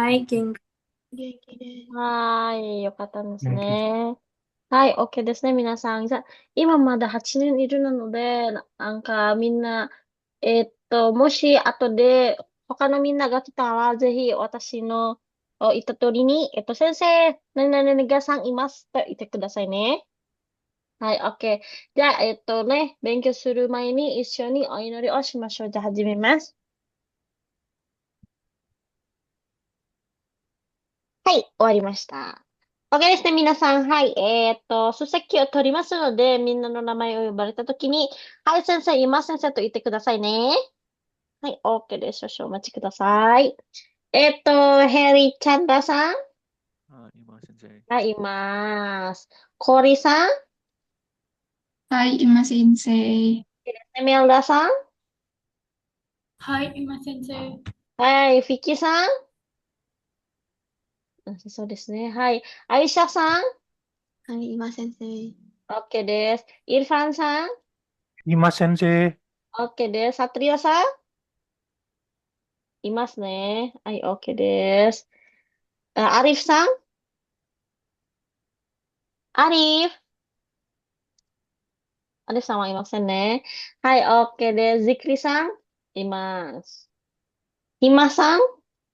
はい、元元気です。はい、よかったです元気です。ね。はい、OK ですね、皆さん。じゃあ、今まだ8人いるので、なんかみんな、もし後で他のみんなが来たら、ぜひ私の言った通りに、先生、何々がさんいますと言ってくださいね。はい、OK。じゃあ、勉強する前に一緒にお祈りをしましょう。じゃあ、始めます。はい、終わりました。OK ですね、皆さん。はい。出席を取りますので、みんなの名前を呼ばれたときに、はい、先生、今先生と言ってくださいね。はい、OK です。少々お待ちください。ヘリー・チャンダさんあ、今先生。がいます。コーリーさん、はい、今先生。エメルダさん、はい、今先生。はい、フィッキーさん、そうですね。はい、アイシャさん、はい、今先生。OK です。イルファンさん、今先生。OK です。サトリアさん、いますね。はい、OK です。アリフさん、アリフ。アリフさんはいませんね。はい、OK です。ジクリさん、います。ヒマさん、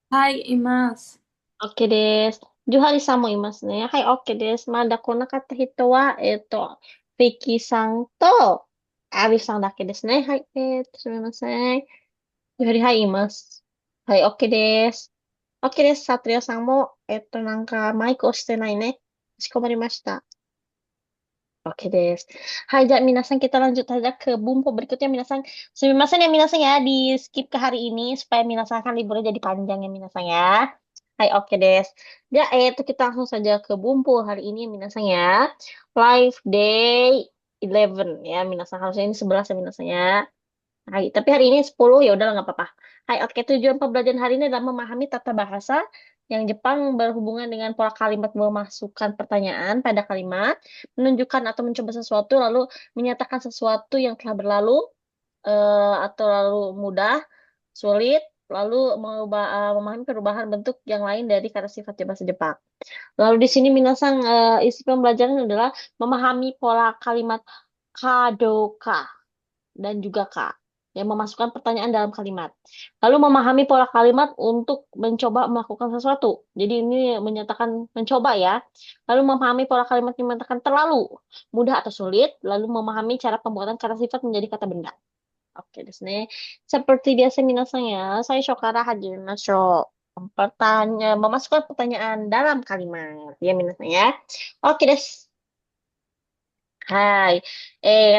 はい、います。OK です。ジュハリさんもいますね。はい、OK です。まだ来なかった人は、フィッキーさんと、アリフさんだけですね。はい、すみません。ジュハリ、はい、います。はい、OK です。OK です。サトリアさんも、なんか、マイク押してないね。かしこまりました。Oke deh. Hai, Ja, Minasan kita lanjut aja ke bumbu berikutnya, Minasan. Sumimasen ya, Minasan ya, di skip ke hari ini supaya Minasan kan liburnya jadi panjang ya, Minasan ya. Hai, oke deh. Ya, itu kita langsung saja ke bumbu hari ini, Minasan ya. Live Day 11 ya, Minasan. Harusnya ini 11 ya, Minasan ya. Hai, tapi hari ini 10 ya udah nggak apa-apa. Hai, oke, tujuan pembelajaran hari ini adalah memahami tata bahasa yang Jepang berhubungan dengan pola kalimat memasukkan pertanyaan pada kalimat, menunjukkan atau mencoba sesuatu, lalu menyatakan sesuatu yang telah berlalu, atau lalu mudah, sulit, lalu memahami perubahan bentuk yang lain dari kata sifat di bahasa Jepang. Lalu di sini minasang isi pembelajaran adalah memahami pola kalimat kadoka dan juga Kak, yang memasukkan pertanyaan dalam kalimat. Lalu memahami pola kalimat untuk mencoba melakukan sesuatu. Jadi ini menyatakan mencoba ya. Lalu memahami pola kalimat yang menyatakan terlalu mudah atau sulit. Lalu memahami cara pembuatan kata sifat menjadi kata benda. Oke, desu ne. Seperti biasa minasan ya, saya Shokara hajimashou. Memasukkan pertanyaan dalam kalimat. Ya, minasan ya. Oke, des. はい。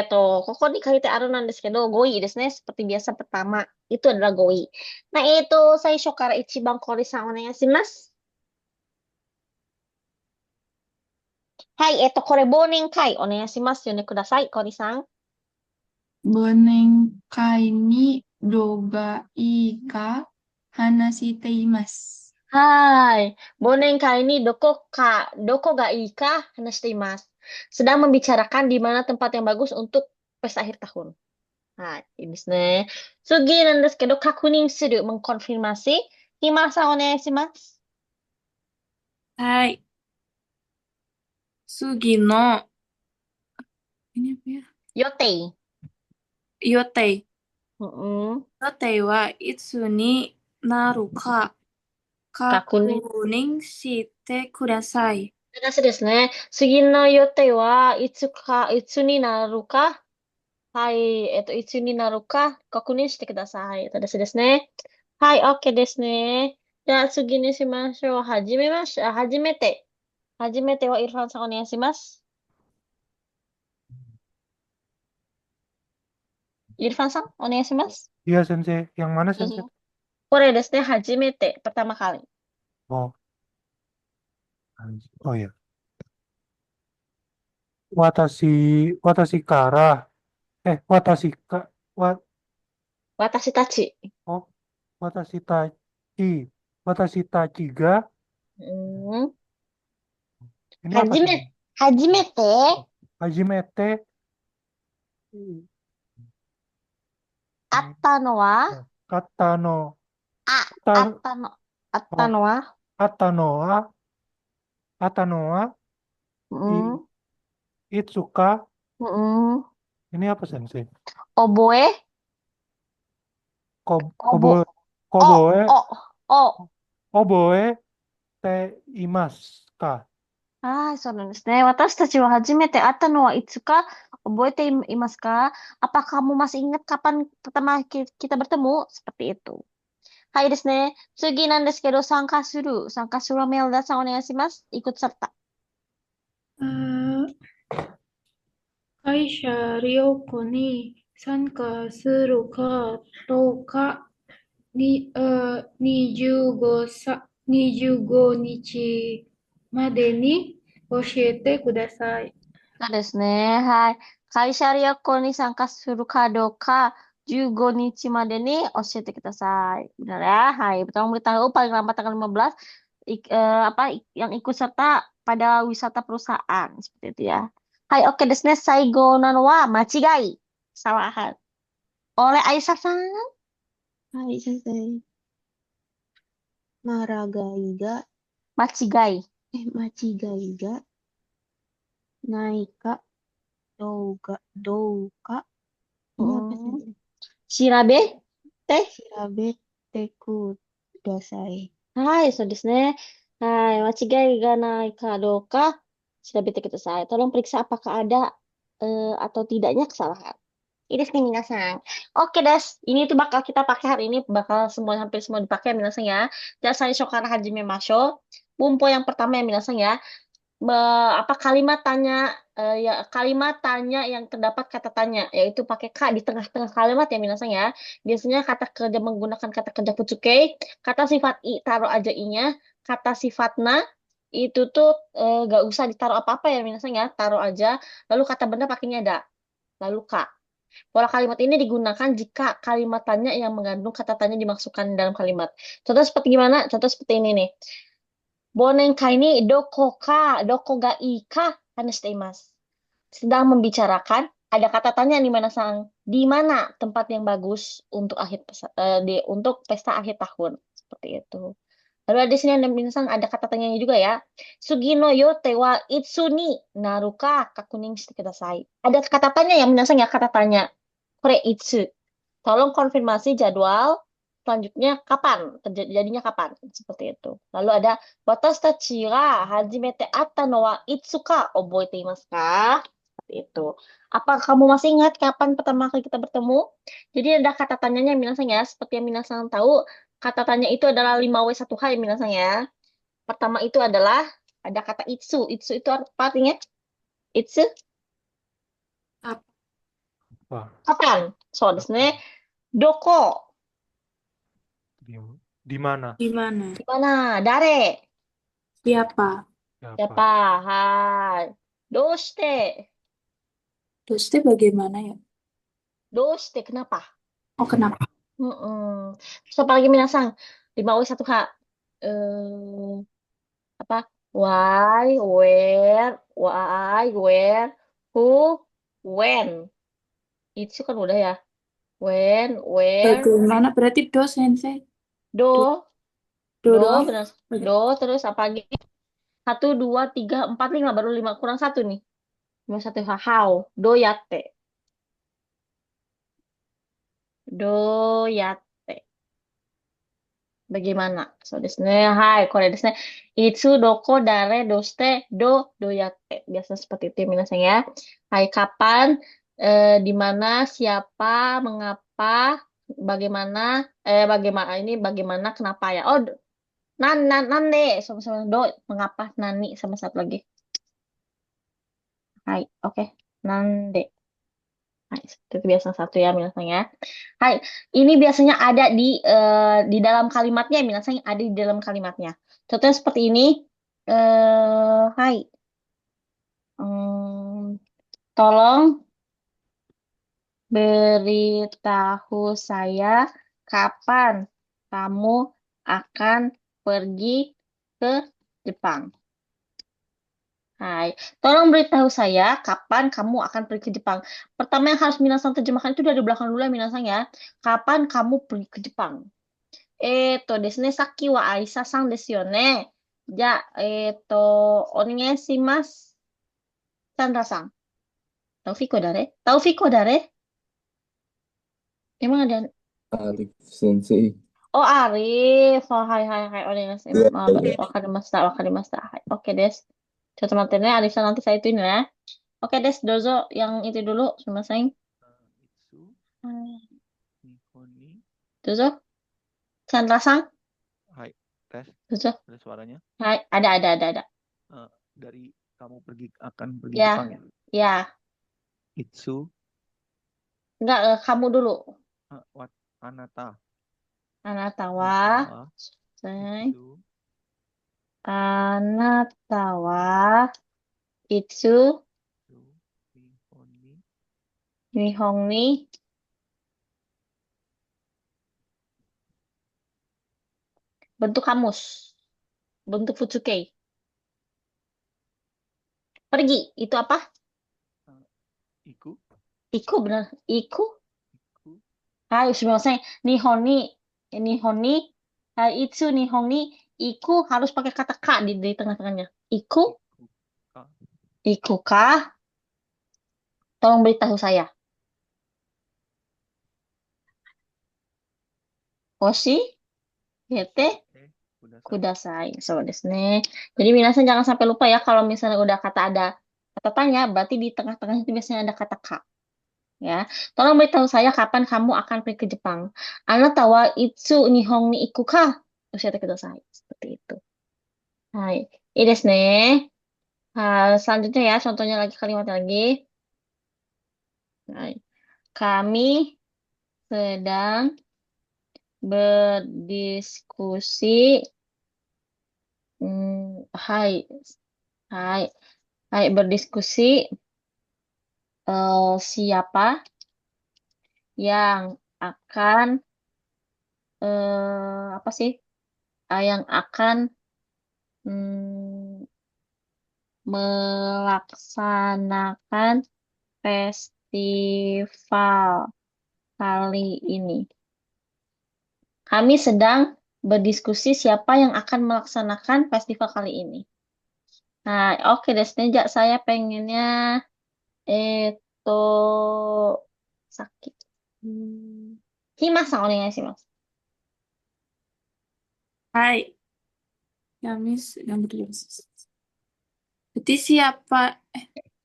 ここに書いてあるなんですけど、語彙ですね。seperti biasa pertama, itu adalah 語彙。Nah,最初から一番コリさんお願いします。はい、これ忘年会お願いしますよね、ください、コリさん。Bonenkai ni dogai ka hanashite imasu. はい。忘年会にどこがいいか話しています。sedang membicarakan di mana tempat yang bagus untuk pesta akhir tahun. はい、いいですね。次なんですけど、確認する、mengkonfirmasi。今さんお願いします。はい。次の、ini apa ya? 予定。予定。うん。予定はいつになるか確確認。認してください。正しいですね。次の予定いつになるか。はい。いつになるか確認してください。正しいですね。はい。OK ですね。じゃあ次にしましょう。初めて。初めてはイルファンさんお願いします。イルファンさんお願いします。Iya sensei. Yang mana どう sensei? ぞ。これですね。初めて。pertama kali。Oh, oh ya. Watashi, watashi kara. Watashi ka, wa, 私たち。oh, watashi tachi. Watashi tachi ga. うん。Ini apa sih? 初めて Oh, hajimete. 会ったのは Kata no. あ、あっ Kata, たの、あった oh, のは Atanoa, Atanoa, I- Mm, Itsuka. mm. Ini apa sensei? Oboe, obo, Koboe, oh, koboe, oh, oh. oboe, te imasu ka? はい、そうなんですね。私たちは初めて会ったのはいつか覚えていますか? Apakah kamu masih ingat kapan pertama kita bertemu? Seperti itu. Hai ですね。次なんですけど、参加するはメール出さんお願いします。ikut serta。あ会社旅行に参加するかどうかに、25日までに教えてください。そうですね。はい。会社旅行に参加するかどうか、15日までに教えてください. Benar ya? Hai, tolong beritahu paling lambat tanggal 15 yang ikut serta pada wisata perusahaan. Seperti itu ya. Hai, oke desu ne. Saigo nano wa machigai. Kesalahan. Oleh Aisyah-san. Hai, sensei. Naragai ga. Machigai. Machigai ga. Naika. Douka. Ini apa sih? Shirabe te Shirabete kudasai. Hai, so desu ne. Hai, machigai ga nai ka douka shirabete kudasai. Tolong periksa apakah ada atau tidaknya kesalahan. Ini sih minasan. Oke, Des. Ini tuh bakal kita pakai hari ini. Bakal semua hampir semua dipakai minasan ya. Dasar shokara hajime masho. Bumpo yang pertama ya minasan ya. Apa kalimat tanya ya kalimat tanya yang terdapat kata tanya yaitu pakai k di tengah-tengah kalimat ya minasan ya. Biasanya kata kerja menggunakan kata kerja futsuke, kata sifat i taruh aja i-nya, kata sifat na itu tuh gak usah ditaruh apa-apa ya minasan ya, taruh aja. Lalu kata benda pakainya ada. Lalu k. Pola kalimat ini digunakan jika kalimat tanya yang mengandung kata tanya dimasukkan dalam kalimat. Contoh seperti gimana? Contoh seperti ini nih. Bonenkai ni doko ga ii ka hanashite imasu. Sedang membicarakan, ada kata tanya di mana sang, di mana tempat yang bagus untuk untuk pesta akhir tahun. Seperti itu. Lalu di sini ada minasang ada kata tanyanya juga ya. Sugi no yote wa itsu ni naru ka kakunin shite kudasai. Ada kata tanya yang minasang ya kata tanya. Kore itsu. Tolong konfirmasi jadwal selanjutnya kapan, terjadinya kapan, seperti itu. Lalu ada watashi tachi ga hajimete atta no wa itsu ka oboete imasu ka? Seperti itu. Apa kamu masih ingat kapan pertama kali kita bertemu? Jadi ada kata tanyanya minasang ya, seperti yang minasang tahu, kata tanya itu adalah 5W1H ya minasang ya. Pertama itu adalah ada kata itsu. Itsu itu apa artinya? Itsu Wah, kapan? So, desu ne. Doko. di, di mana? Di mana? Di mana? Dare. Siapa? Siapa? Siapa? Hai. Doshite. Doste bagaimana ya? Doshite. Kenapa? Oh, kenapa? Mm-mm. Terus apa lagi minasang? 5W1H. Eh, apa? Why, where, who, when. Itu kan udah ya. When, where, Bagaimana? Berarti do sensei. Do, do, do do, doang. benar. Do, terus apa lagi? 1, 2, 3, 4, 5. Baru 5 kurang 1 nih. 5W1H. How. Do yate. Do yate. Bagaimana? So desu ne. Hai, kore desu ne. Itsu doko dare doste doyate. Biasa seperti itu ya minasan ya. Hai, kapan, di mana, siapa, mengapa, bagaimana, bagaimana, kenapa ya. Oh, nande. Sama-sama do, mengapa, nani, sama satu lagi. Hai, oke. Nande. Hai, seperti itu biasa satu ya minasan ya. Hai, ini biasanya ada di dalam kalimatnya, biasanya ada di dalam kalimatnya. Contohnya seperti ini. Hai, Hmm, tolong beritahu saya kapan kamu akan pergi ke Jepang. Hai, tolong beritahu saya kapan kamu akan pergi ke Jepang. Pertama yang harus minasang terjemahkan itu dari belakang dulu ya minasang ya. Kapan kamu pergi ke Jepang? ですね、さっきは愛ささんですよね。じゃあ、お願いします。サンダさん。Taufiko Dare? Taufiko Dare? Emang ada? Arif Sensei. Oh, Arif. Oh, hai, hai, hai. Oh, dengan Iya, iya. wakarimashita, wakarimashita. Hai. Oke, des. Coba materi Arif san nanti saya ituin ya. Oke, des. Dozo yang itu dulu. Sumimasen. Itsu, Hmm. Nihoni. Dozo. Sandra-san. Hai, tes. Dozo. Ada suaranya. Hai. Ada. Dari kamu akan pergi Ya, Jepang ya? ya. Itsu, Enggak, kamu dulu. Wat Anata. Anatawa. Anatawa. Say. Itsu, Anatawa. Itsu. Itsu, Nihoni. Nihon ni. Bentuk kamus. Bentuk futsuke. Pergi. Itu apa? Iku, Iku benar. Iku. Iku, Hai, sumimasen. Nihon ni. Nihon ni. Hai, itsu nihon ni. Iku harus pakai kata ka di tengah-tengahnya. Iku. Iku, Ka, Iku kah? Tolong beritahu saya. Hoshi. Yete. Kudasai. Kudasai. So desu ne. Jadi minasan jangan sampai lupa ya kalau misalnya udah ada kata tanya, berarti di tengah-tengah itu biasanya ada kata ka. Ya, tolong beritahu saya kapan kamu akan pergi ke Jepang. Anata wa itsu nihon ni iku ka? Oshite kudasai. Seperti itu. Hai. Ini desu ne. Selanjutnya ya, contohnya lagi kalimat lagi. Hai. Kami sedang berdiskusi. Hai. Hai. Hai, berdiskusi siapa yang akan apa sih? Yang akan mm, melaksanakan festival kali ini. Kami sedang berdiskusi siapa yang akan melaksanakan festival kali ini. Nah, oke deh, Jak. Saya pengennya itu sakit. Himas, onegaishimasu. Hai, kami sedang berdiskusi. Berarti siapa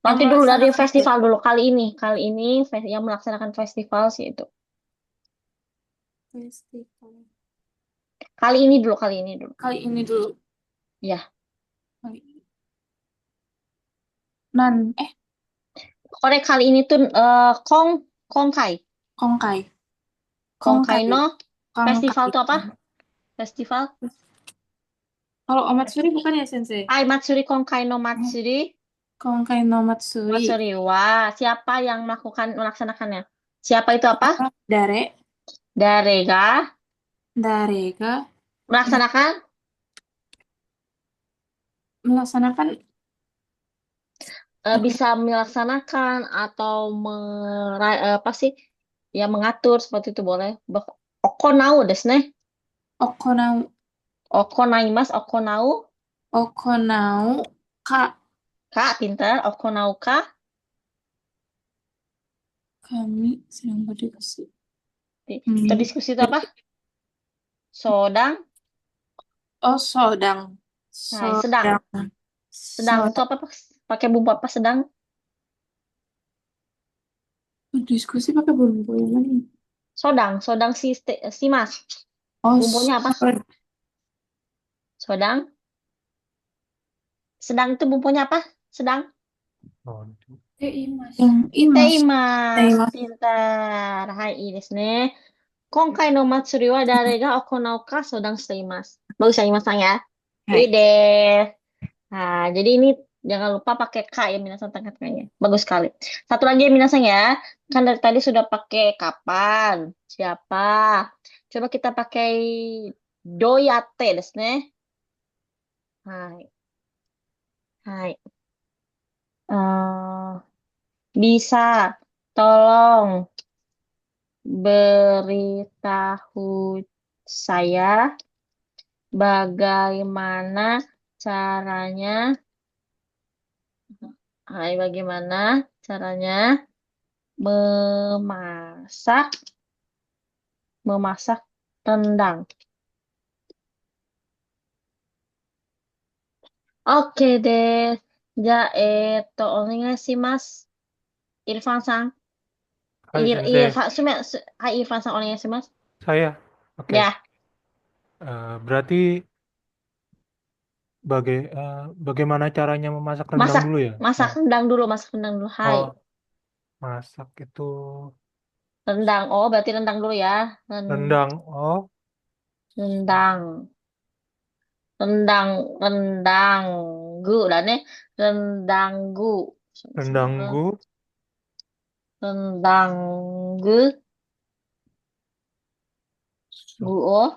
yang Nanti dulu dari melaksanakan festival dulu kali ini. Kali ini yang melaksanakan festival sih itu. festival? Kali ini dulu, kali ini dulu. Kali ini dulu. Ya. Kali ini. Nan, Korek kali ini tuh Kongkai. Kongkai. Kongkai no festival Kongkai. itu apa? Festival. Kalau Omatsuri bukan ya, Sensei? Ai Matsuri Kongkai no Matsuri. Kongkai no Matsuri. Matsuri. Wah, siapa yang melaksanakannya? Siapa itu apa? Dare. Darega. Darega. Melaksanakan? Melaksanakan. Bisa melaksanakan atau apa sih? Ya mengatur seperti itu boleh. Okonau desu ne. Okonau. Okonaimasu, okonau. Okonau. Ka. Kak, pintar. Okonau ka. Kami sedang berdiskusi. Berdiskusi itu apa? Sodang. Oh, sodang. Nah, sedang. Sedang itu apa? Pakai bumbu apa sedang? Berdiskusi pakai bumbu yang mana? Sodang si mas. Oh, Bumbunya apa? Sodang. Sedang itu bumbunya apa? Sedang. Teimas. Teimas. Pintar. Hai, ii desu ne. Konkai no matsuri wa dare ga okonau ka sodang shiteimasu. Bagus ya, Imas ya. Hai. Ide. Nah, jadi ini jangan lupa pakai K ya minasan tengah-tengahnya. Bagus sekali. Satu lagi ya minasan ya. Kan dari tadi sudah pakai kapan, siapa. Coba kita pakai doyate desu ne. Hai. Hai. Bisa tolong beritahu saya bagaimana caranya, bagaimana caranya memasak memasak rendang. Oke deh. Ja, mas. Irfan-san. Hai Sensei, Hai Irfan-san, mas. saya. Oke. Ya, Berarti bagaimana caranya memasak rendang masak. dulu ya? Masak Oh, rendang dulu, masak rendang dulu. Hai. oh, masak itu Rendang. Oh, berarti rendang dulu ya. rendang. Oh, Rendang. Rendang. Rendang. Gu lah nih. Rendang gu. rendang gu, Rendang gu. Gu su- oh.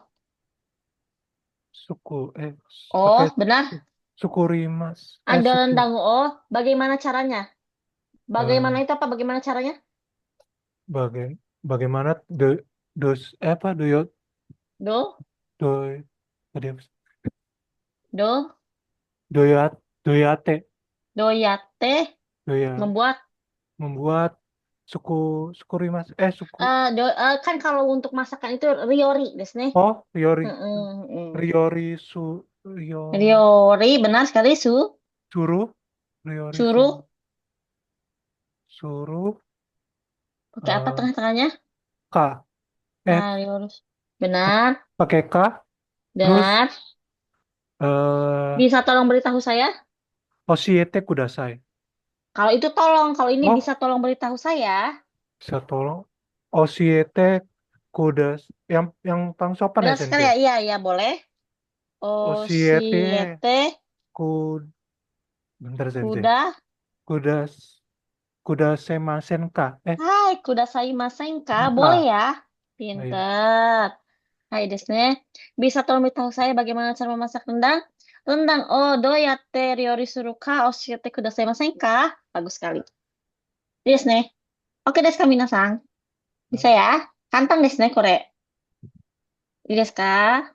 suku, pakai Oh, benar. suku rimas, Ada suku, rendang oh. Bagaimana caranya? Bagaimana eh, itu apa? Bagaimana caranya? baga- bagaimana apa, Do. do, tadi apa? Do. Doyat, doyate, Doyate. doya, Membuat. membuat suku, suku rimas, suku, Kan kalau untuk masakan itu riori desu ne. oh, riori, Mm-mm, mm. riori rio, Riori benar sekali suruh, riori suruh suruh, pakai apa eh, tengah-tengahnya? K, eh, Riori. Benar, pakai K, terus, benar. eh, Bisa tolong beritahu saya? Oshiete kudasai. Kalau itu tolong, kalau ini bisa Oh, tolong beritahu saya. bisa tolong. Oshiete kudas, yang paling sopan ya Benar sekali Sensei. ya, iya, iya boleh. Oshiete Oshiete kud, bentar Sensei. kuda. Kudas, kudasemasen ka. Hai, kuda saya masenka. Boleh Ka. ya? Oh, iya. Pinter. Hai desne. Bisa tolong beritahu saya bagaimana cara memasak rendang? Rendang oh doyatte ryori suru ka oshite kudasaimasen ka? Bagus sekali. Desne. Oke desu ka minasan. Bisa ya? Kantang desu ne kore. I desu ka?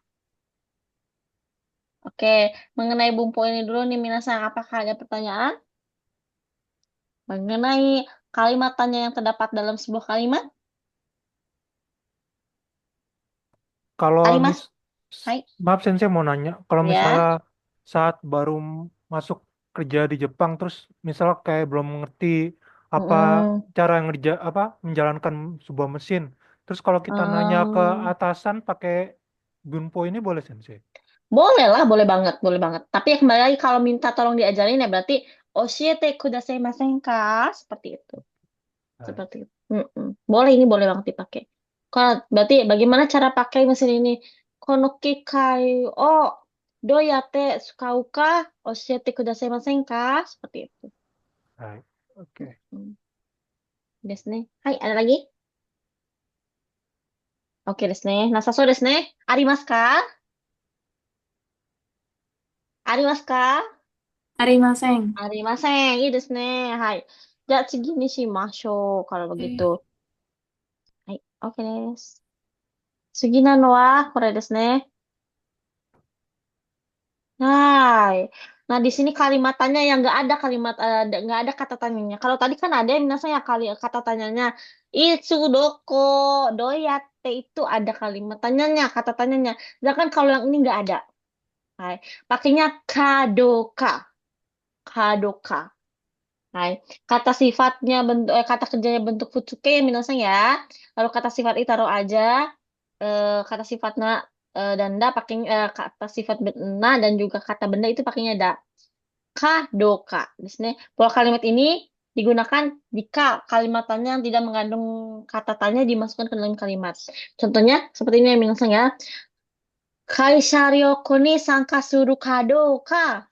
Oke, mengenai bumpu ini dulu nih minasan, apakah ada pertanyaan? Mengenai kalimat tanya yang terdapat dalam sebuah kalimat? Kalau Arimas? Hai. maaf Sensei mau nanya, kalau misalnya Ya. saat baru masuk kerja di Jepang, terus misalnya kayak belum mengerti apa Mm-mm. cara apa menjalankan sebuah mesin, terus kalau kita nanya ke Em, atasan pakai gunpo ini boleh Sensei? Boleh lah, boleh banget, boleh banget. Tapi ya kembali lagi kalau minta tolong diajarin ya berarti oshiete kudasaimasen ka? Seperti itu. Baik. Seperti itu. Mm-mm. Boleh, ini boleh banget dipakai. Kalau berarti bagaimana cara pakai mesin ini? Kono kikai o doyate tsukau ka oshiete kudasaimasen ka? Seperti itu. Baik. Oke. Mm. Desu ne. Hai, ada lagi? Oke desu ne. Nasaso desu ne. Arimasu ka? Arimasu ka? ありません。ありません。いいですね。はい。じゃあ次にしましょう。からbegitu. はい。OK です。次なのは、これですね。Hai. Nah, di sini kalimat tanya yang nggak ada kalimat, nggak ada kata tanyanya. Kalau tadi kan ada yang misalnya kali kata tanyanya. Itsu doko doyate itu ada kalimat tanyanya, kata tanyanya. Sedangkan kalau yang ini nggak ada. Hai. Pakainya kadoka. Kadoka. Hai. Kata sifatnya bentuk kata kerjanya bentuk futsuke ya minasang ya. Lalu kata sifat taruh aja. Kata sifatnya dan da pakai kata sifat benda dan juga kata benda itu pakainya da. Ka doka. Di sini pola kalimat ini digunakan jika kalimat tanya yang tidak mengandung kata tanya dimasukkan ke dalam kalimat. Contohnya seperti ini ya minasang ya. Kaisha ryoko ni sanka suru ka doka?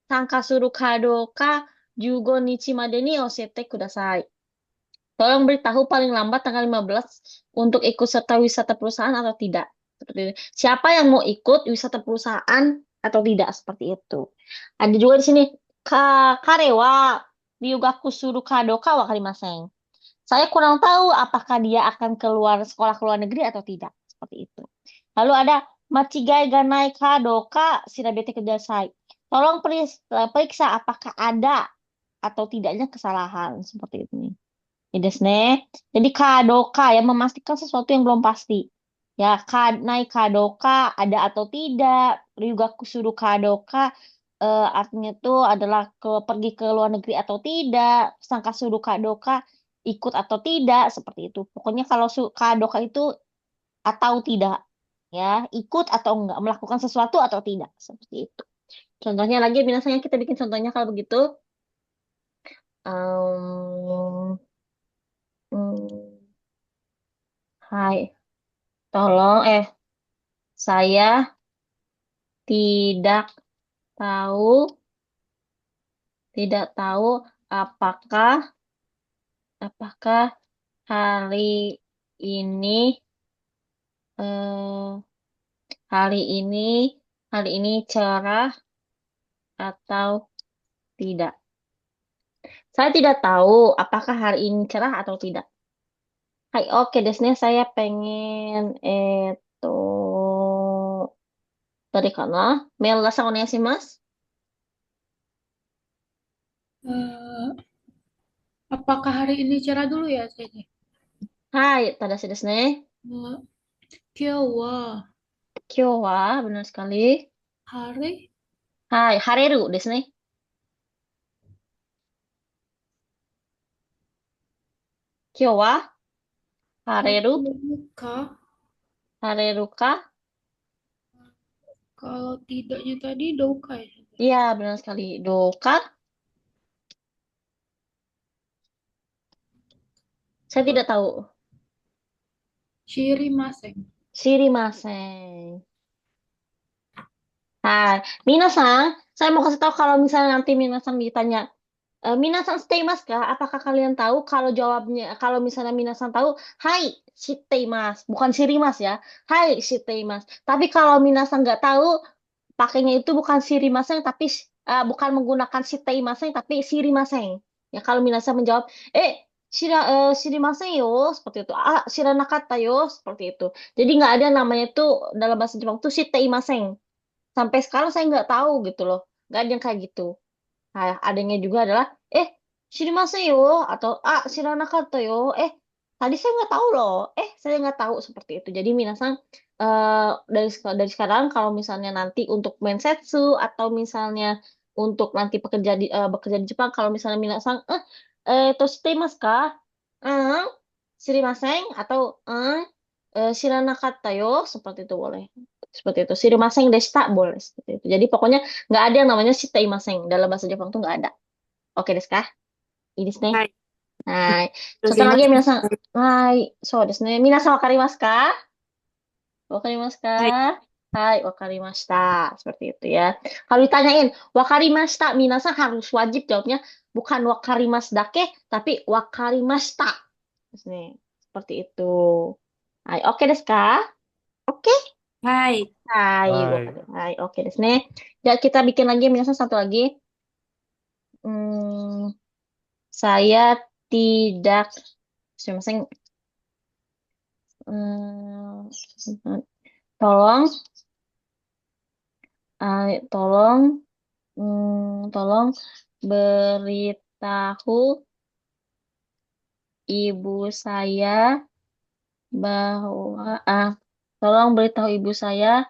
Sanka suru ka doka? 15 nichi made ni oshete kudasai. Tolong beritahu paling lambat tanggal 15 untuk ikut serta wisata perusahaan atau tidak. Seperti itu. Siapa yang mau ikut wisata perusahaan atau tidak seperti itu. Ada juga di sini kare wa ryugaku suru kado ka wakarimasen. Saya kurang tahu apakah dia akan keluar sekolah ke luar negeri atau tidak. Seperti itu. Lalu ada machigai ga nai ka doka shirabete kudasai. Tolong periksa apakah ada atau tidaknya kesalahan seperti ini. Ya desu ne. Jadi kadoka ya memastikan sesuatu yang belum pasti. Ya nai kadoka ada atau tidak. Ryuga kusuru kadoka artinya itu adalah pergi ke luar negeri atau tidak. Sangka suru kadoka ikut atau tidak seperti itu. Pokoknya kalau kadoka itu atau tidak, ya ikut atau enggak, melakukan sesuatu atau tidak seperti itu. Contohnya lagi, biasanya kita bikin contohnya kalau begitu. Em, hmm, Hai, tolong, saya tidak tahu, tidak tahu apakah, apakah hari ini, eh, hari ini, hari ini cerah atau tidak. Saya tidak tahu apakah hari ini cerah atau tidak. Hai, oke, desnya saya pengen dari kana. Mail-san onegaishimasu. Eh, apakah hari ini cerah dulu ya, Cece? Hai, tadashi desu ne. 今日は Kyou wa, benar sekali. 晴れ Hai, hareru desu ne. Kyou wa hareru, 晴れるか? hareru ka? Kalau tidaknya tadi doka ya. Iya, benar sekali. Doka? Saya tidak tahu. Shirimasen. Shirimasen. Hai, minasan, saya mau kasih tahu kalau misalnya nanti minasan ditanya, minasan shiteimasu ka? Apakah kalian tahu? Kalau jawabnya, kalau misalnya minasan tahu, hai, shiteimasu. Bukan shirimasu ya. Hai, shiteimasu. Tapi kalau minasan nggak tahu, pakainya itu bukan shirimasen, tapi bukan menggunakan shiteimasen, tapi shirimasen. Ya, kalau minasan menjawab, shirimasen yo, seperti itu. Ah, shiranakatta yo, seperti itu. Jadi nggak ada namanya itu dalam bahasa Jepang tuh shiteimasen. Sampai sekarang saya nggak tahu gitu loh. Nggak ada yang kayak gitu. Nah, adanya juga adalah, shirimase yo, atau, shiranakatta yo, tadi saya nggak tahu loh, saya nggak tahu seperti itu. Jadi minasan, dari sekarang kalau misalnya nanti untuk mensetsu, atau misalnya untuk nanti bekerja di Jepang, kalau misalnya minasan, toshitemasu ka? Eh, shirimasen, atau, shiranakatta yo, seperti itu boleh. Seperti itu. Shirimasen deshita boleh seperti itu. Jadi pokoknya nggak ada yang namanya shiteimasen. Dalam bahasa Jepang tuh nggak ada. Oke desu ka? Ii desu ne. はい。Hai. す Contoh いま lagi せ ya ん。minasan. Hai. So desu ne. Minasan wakarimasu ka? Wakarimasu ka? はい。Hai, wakarimashita. Seperti itu ya. Kalau ditanyain, wakarimashita, minasan harus wajib jawabnya bukan wakarimasu dake, tapi wakarimashita. Desu ne. Seperti itu. Hai, oke desu ka? Oke. はい。Hai, Hai. hai, oke desu ne. Ya, kita bikin lagi minasan satu lagi. Hmm, saya tidak, sumimasen, hmm, tolong, tolong, tolong beritahu ibu saya bahwa, tolong beritahu ibu saya,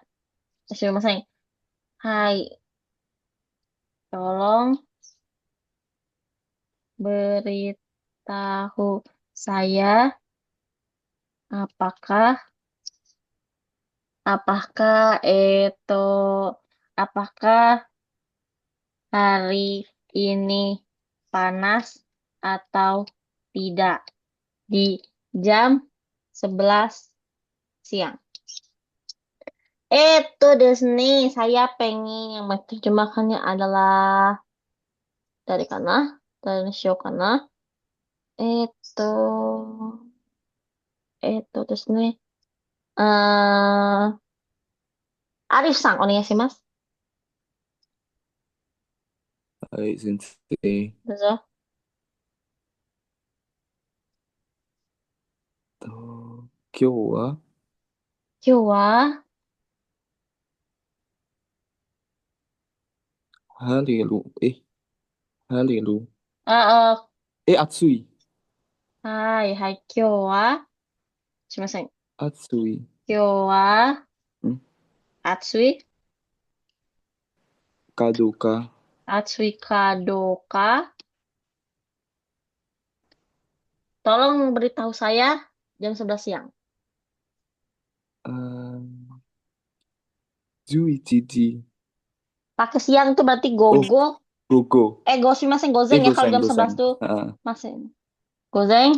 sumimasen, hai, tolong beritahu saya apakah, apakah itu, apakah hari ini panas atau tidak di jam 11 siang. Itu Disney, saya pengen yang menerjemahkannya adalah dari kana, dari show kana. Itu, Disney. Arif-san, onegaishimasu. はい、先生。どうぞ。と今日は今日は Hariru. Hariru. あ、暑い。はい、はい、今日は、すいません。暑い。今日は、ん暑いかどうか。暑いかどうか Tolong beritahu saya jam 11 siang. あー、11時。Pakai siang tuh berarti Oh, gogo. gogo. Goshimasen, gozeng ya kalau Gozeng, jam 11 gozeng. tuh. Ah, Masen. Gozeng,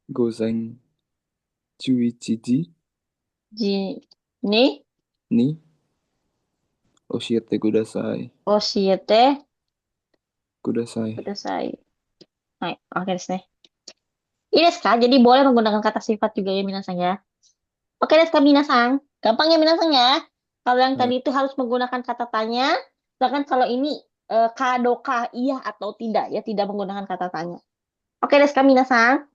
gozeng 11時ni, に教えてください。oshiete, ください。kudasai. Hai, oke desu ne. Iya desu ka? Jadi boleh menggunakan kata sifat juga ya minasang ya. Oke desu ka minasang? Gampang ya minasang ya. Kalau yang はい。tadi itu harus menggunakan kata tanya. Sedangkan kalau ini kadoka iya atau tidak ya, tidak menggunakan kata tanya. Oke desu ka minasang?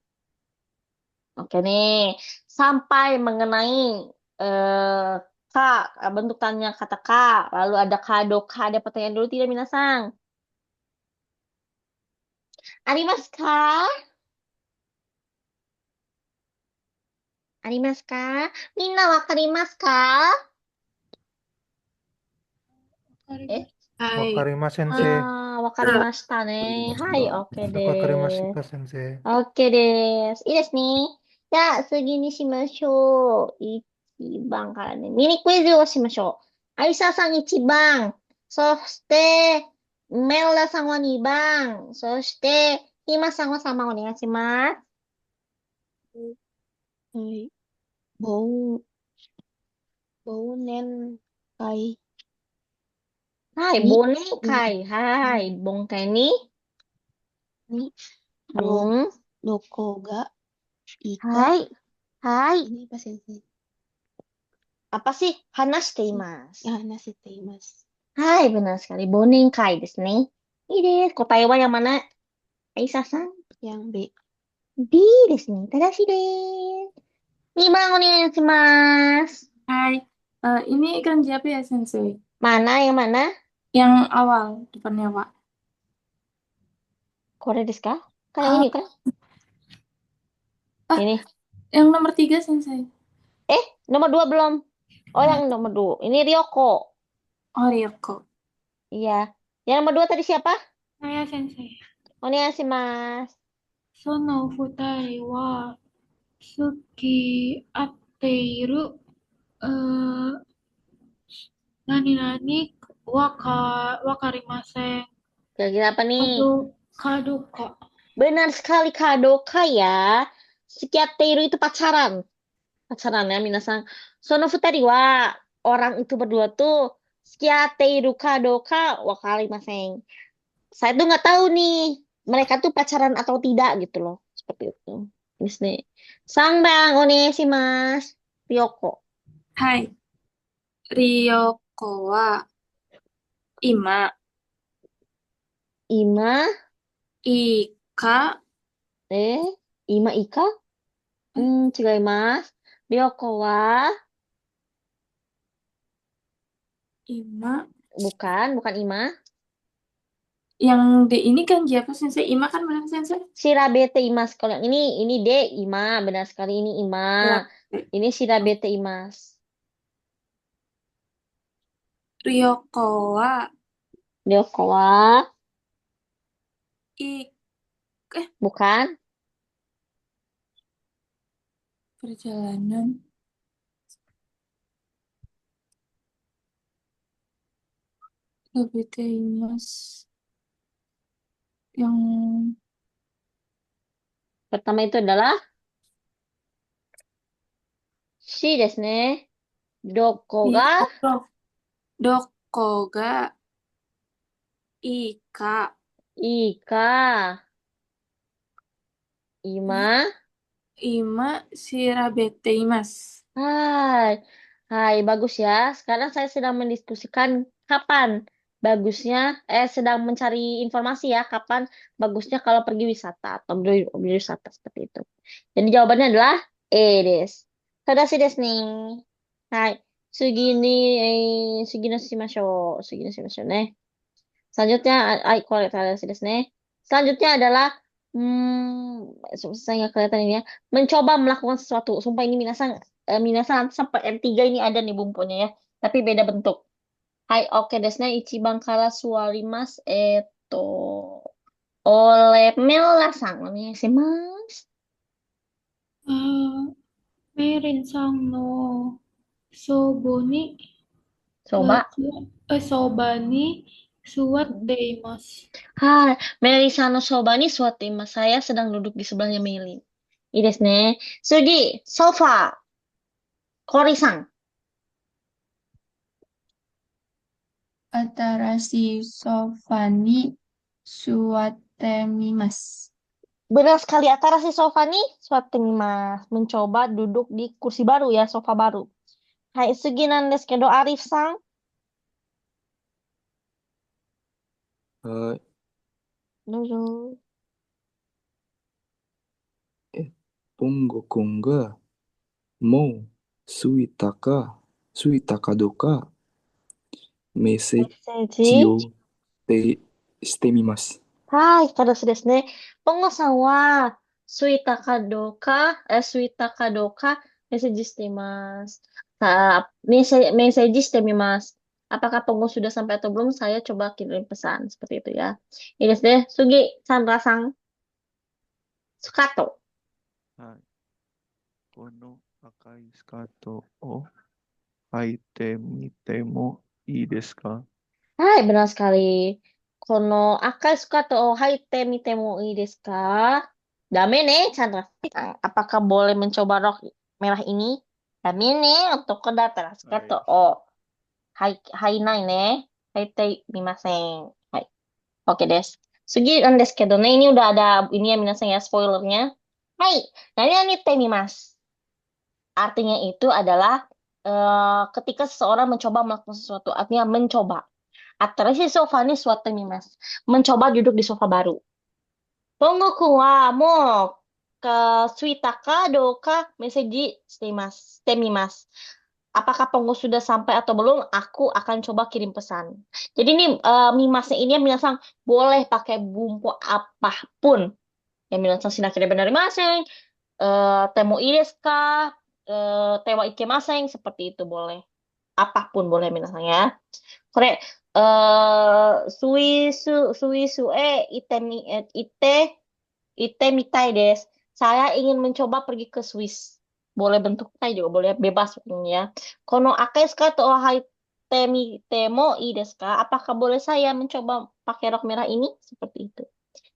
Oke nih, sampai mengenai eh kak, bentuk tanya kata kak, lalu ada kado kak, ada pertanyaan dulu tidak minasang? Arimasu ka? Arimasu ka? Minna wakarimasu ka? Eh, Hai. Wakarima sensei. wakarimashita ne. Hai, oke deh. Wakarimashita sensei. Oke deh. Ii desu ni. Ya, sugi ni shimashou. Ichiban kara ne. Mini quizをしましょう。Aisa-san 1番。そして、Melda-san は2番。そして、Hima-san は3番お願いします。はい。忘、忘年会はい、に、忘年会。はい、忘年会に、に、うど、ん。どこがいいか、はい。はい。 ini apa sensei? Apa sih? 話しています。 話しています。 Hai, benar sekali. Bonenkai desu ne. Ii desu. Kotae wa yang mana? Aisa-san? Yang B. B ですね。正しいです。2番お願いします。 Hai. Ini kanji apa ya, Sensei? Mana yang mana? Yang awal depannya, Pak. これですか? Kan yang Ah, ini kan? ah, Ini. yang nomor 3, Sensei. Nomor 2 belum. Oh, yang nomor 2. Ini Ryoko. Oh, Ryoko. Iya. Yang nomor 2 tadi siapa? Saya, Sensei. Onegaishimasu. その二人は好き合っている、何々わかりません。 Kira-kira apa nih? Kadoka. Benar sekali kadoka ya. Sukiateiru itu pacaran. Pacaran ya, minasang. Sono futari wa orang itu berdua tuh sukiateiru kadoka wakarimasen. Saya tuh nggak tahu nih mereka tuh pacaran atau tidak gitu loh. Seperti itu. Miss nih. Sangbang onegaishimasu. Ryoko. はい。Ryoko は今、 Ima, いいか、 Ima Ika? 違います。Ryoko wa 今、 bukan Ima. yang D ini kan siapa Sensei? Ima kan benar Sensei? Shirabete imas. Kalau yang ini D Ima, benar sekali ini Ima. Ini shirabete imas. Ryoko wa Ryoko wa i bukan. perjalanan lebih mas yang Pertama itu adalah shi desu ne. Doko ga doko ga ika Ika. Ima. ima shirabete imasu. Hai. Hai, bagus ya. Sekarang saya sedang mendiskusikan kapan bagusnya, sedang mencari informasi ya, kapan bagusnya kalau pergi wisata atau berwisata seperti itu. Jadi jawabannya adalah E des. Tadashi desu ne. Hai. Sugi ni shimashou. Sugi ni shimashou ne. Selanjutnya, desu ne. Selanjutnya adalah, saya nggak kelihatan ini ya. Mencoba melakukan sesuatu. Sumpah ini minasan sampai N3 ini ada nih bumpunya ya. Tapi beda bentuk. Hai, oke desu ne. Ichiban kara suwarimasu. Oleh Mela-san. Onegaishimasu. メイリンさんのそばに、Coba. そばに座っています。 Hai, Melisa no soba ni suwateimasu. Saya sedang duduk di sebelahnya Meli. Ii desu ne. Sugi, sofa. Kori-san. 新しいソファに座ってみます。 Benar sekali, Atarasi sofa ni suwateimasu. Mencoba duduk di kursi baru ya, sofa baru. Hai, sugi nan desu kedo, Arif-san. はい。 Dozo. Pongo kun ga mo suita ka do ka meseji Meseji. o shite mimasu. はい、正しいですね。ポンゴさんは、スイタかどうか、メッセージしています。Messageしてみます。Apakah Pongo sudah sampai atau belum? Saya coba kirim pesan. Seperti itu ya. Ini deh, Sugi, Sandra-san, Sukato. はい。この赤いスカートを履いてみてもいいですか？ Hai, benar sekali. Kono akai sukato o haite mite mo ii desu ka? Dame ne, Chandra. Apakah boleh mencoba rok merah ini? Dame ne, untuk kodata sukato o hainai ne. Haite mimasen. Hai. Oke desu. Sugi nan desu kedo ne, ini udah ada ini ya minasan ya spoilernya. Hai, nani nani te mimasu. Artinya itu adalah ketika seseorang mencoba melakukan sesuatu, artinya mencoba. Atarashii sofa ni suwatte mimasu. Mencoba duduk di sofa baru. Pongo-kun wa mou suita ka dou ka meseji shite mimasu. Apakah Pongo sudah sampai atau belum? Aku akan coba kirim pesan. Jadi ini mimasnya ini minasan boleh pakai bumbu apapun. Ya minasan shinakire benarimasen. Temo ii desu ka? Tewa ikemasen. Seperti itu boleh. Apapun boleh minasan ya. Kore, suisu ite mitai desu. Saya ingin mencoba pergi ke Swiss. Boleh bentuk tai juga, boleh bebas ya. Kono akai suka to haite mite mo ii desu ka? Apakah boleh saya mencoba pakai rok merah ini? Seperti itu.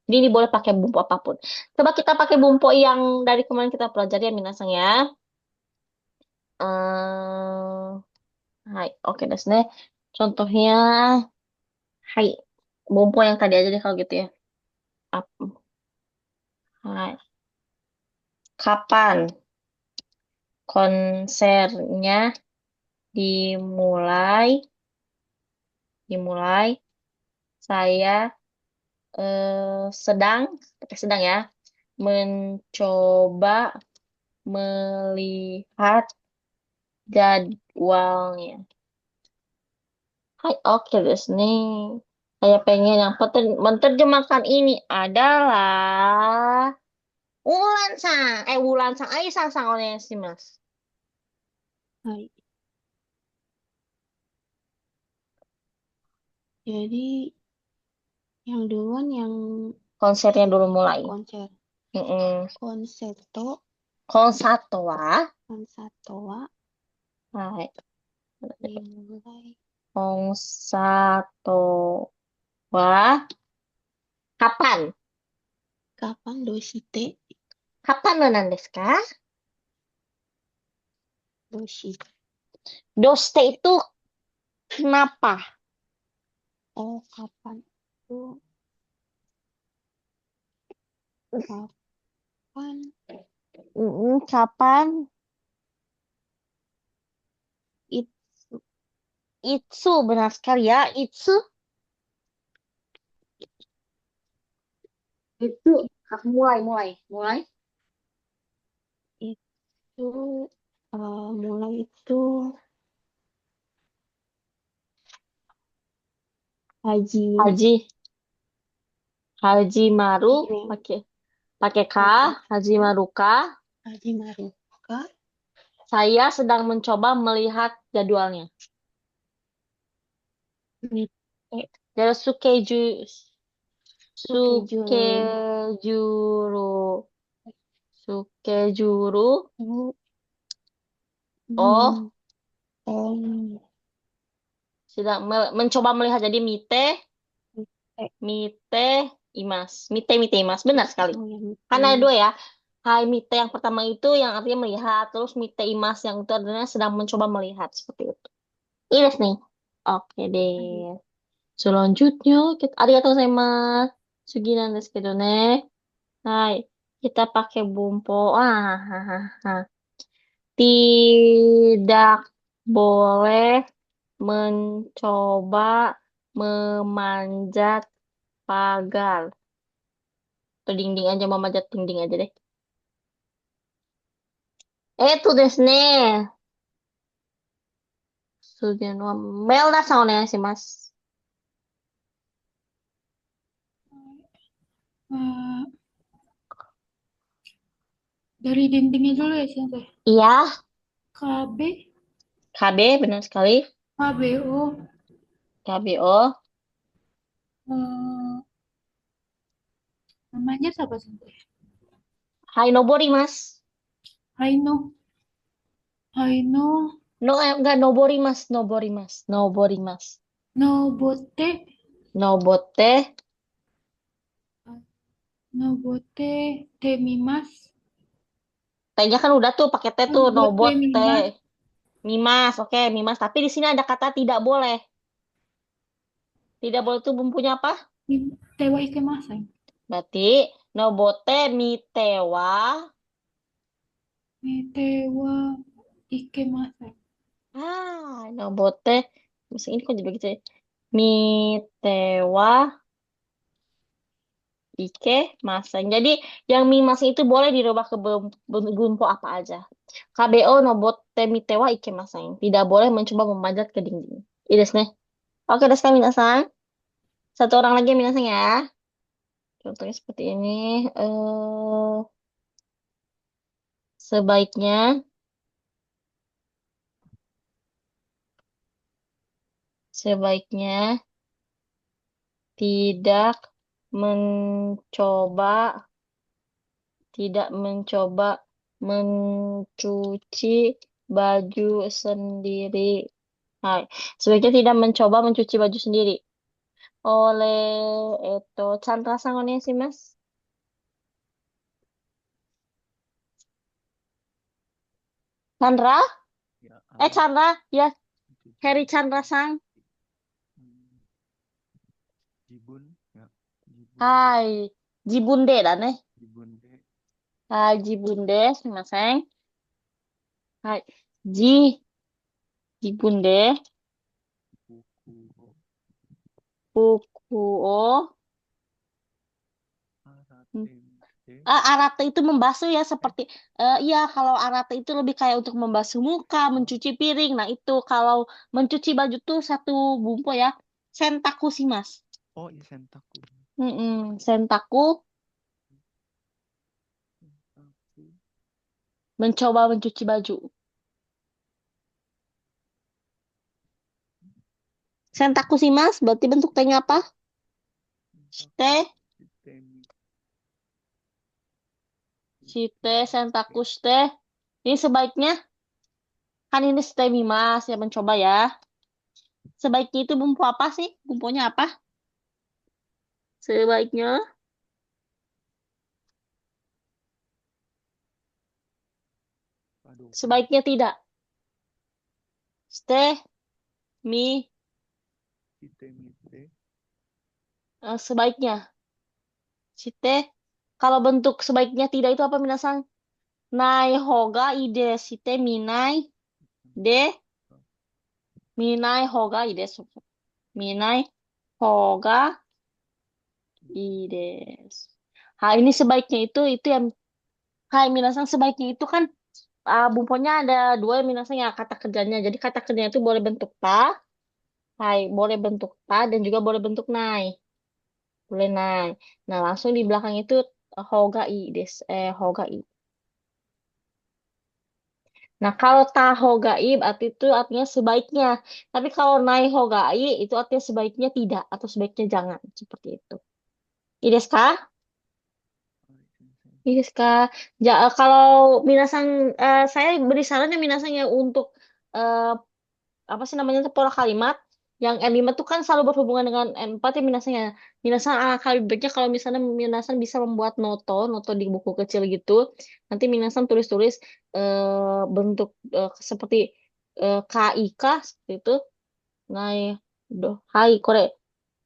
Jadi ini boleh pakai bumbu apapun. Coba kita pakai bumbu yang dari kemarin kita pelajari ya minasan ya. Hai, oke desu ne. Contohnya, hai, bumbu yang tadi aja deh kalau gitu ya. Hai. Kapan konsernya dimulai? Saya sedang ya, mencoba melihat jadwalnya. Hai, oke desu ne. Saya pengen yang menerjemahkan ini adalah Wulan-san, Ai-san onegaishimasu. はい。Jadi yang duluan yang Konsernya dulu mulai. konser. Mm-mm. Konserto. Konsato wa, hai, dimulai konsato wa, kapan? kapan doshite? Kapan no nan desu ka? Doshite. Doste itu kenapa? Oh, kapan itu? Kapan? Kapan? Itsu, benar sekali ya. Itsu. Mulai. Itu mulai itu Haji. Haji. Haji Maru Haji. pakai pakai K. Haji. Haji Maruka. Haji Maruka. Saya sedang mencoba melihat jadwalnya. Mite. Dari Sukejuru. Sukejuru. Sukejuru. Ru- Oh, Hmm. Om. sedang mencoba melihat. Jadi mite, Mite. mite, imas. Mite, mite, imas. Benar sekali. Oh ya, Kan ada mite. dua ya. Hai mite yang pertama itu yang artinya melihat. Terus mite imas yang itu artinya sedang mencoba melihat. Seperti itu. Iris nih. Oke deh. Selanjutnya, kita, arigatou gozaimasu. Sugi nan desu kedo ne. Hai. Kita pakai bumpo. Tidak boleh mencoba memanjat pagar. Atau dinding aja, memanjat dinding aja deh. Desu ne. Sugen wa Melda san onegaishimasu. Eh, dari dindingnya dulu ya, Sensei. Iya, KB, KB benar sekali. KBO, KBO. eh, namanya siapa, Sensei? Hai nobori, Mas. Haino, Haino, No, enggak nobori, Mas. Nobori, Mas. Nobori, Mas. Nobote, Nobote. Nobote, Temimas, T-nya kan udah tuh pakai T tuh, Nobote nobote. Mimas, Mimas, oke, mimas. Tapi di sini ada kata tidak boleh. Tidak boleh itu bumbunya apa? Tewa Ikemasen, Berarti nobote mitewa. Tewa Ikemasen. Nobote. Masa ini kok jadi begitu ya? Mitewa ike masang. Jadi yang mimas itu boleh dirubah ke bumbu apa aja. KBO nobote mitewa ike masang. Tidak boleh mencoba memanjat ke dinding. Ini desu ne. Oke, desu ka minasan. Satu orang lagi minasan ya. Contohnya seperti ini. Eh sebaiknya sebaiknya tidak mencoba tidak mencoba mencuci baju sendiri. Hai. Sebaiknya tidak mencoba mencuci baju sendiri. Oleh itu Chandra sangonnya sih Mas. Chandra? Ya, apa? Chandra, ya. Mencuci Heri baju. Chandra sang. Hmm, Jibun, ya. Jibun. Hai. Jibunde da ne. Jibun de Hai, jibunde. Sumimasen. Hai. Jibunde. buku Buku o. arate de Arate itu membasuh ya seperti iya kalau arate itu lebih kayak untuk membasuh muka, mencuci piring. Nah, itu kalau mencuci baju tuh satu bumbu ya. Sentaku sih, Mas. oh iya sentaku Sentaku sentaku mencoba mencuci baju. Sentaku sih, Mas. Berarti bentuk T-nya apa? Shite, sistemi shite, sentaku shite. Ini sebaiknya kan ini shite Mas ya mencoba ya. Sebaiknya itu bumbu apa sih? Bumbunya apa? Sebaiknya padoka sebaiknya tidak. Shite mi sistemi sebaiknya. Shite kalau bentuk sebaiknya tidak itu apa minasan? Nai hoga ide shite minai de minai hoga ide minai hoga ide. Ini sebaiknya itu yang hai minasan sebaiknya itu kan bumbunya ada dua ya minasan ya kata kerjanya. Jadi kata kerjanya itu boleh bentuk ta Hai, boleh bentuk ta dan juga boleh bentuk nai. Boleh nai. Nah, langsung di belakang itu hogai des. Hogai. Nah, kalau ta hogai berarti itu artinya sebaiknya. Tapi kalau nai hogai itu artinya sebaiknya tidak atau sebaiknya jangan. Seperti itu. Iya desu ka? Hai, Sensei. Iya desu ka? Kalau minasan, saya beri saran ya minasan ya untuk eh, apa sih namanya itu pola kalimat yang N5 tuh kan selalu berhubungan dengan N4 ya minasanya. Minasan alangkah lebih baiknya kalau misalnya minasan bisa membuat noto di buku kecil gitu. Nanti minasan tulis-tulis bentuk seperti KIK seperti itu. Nah, hai kore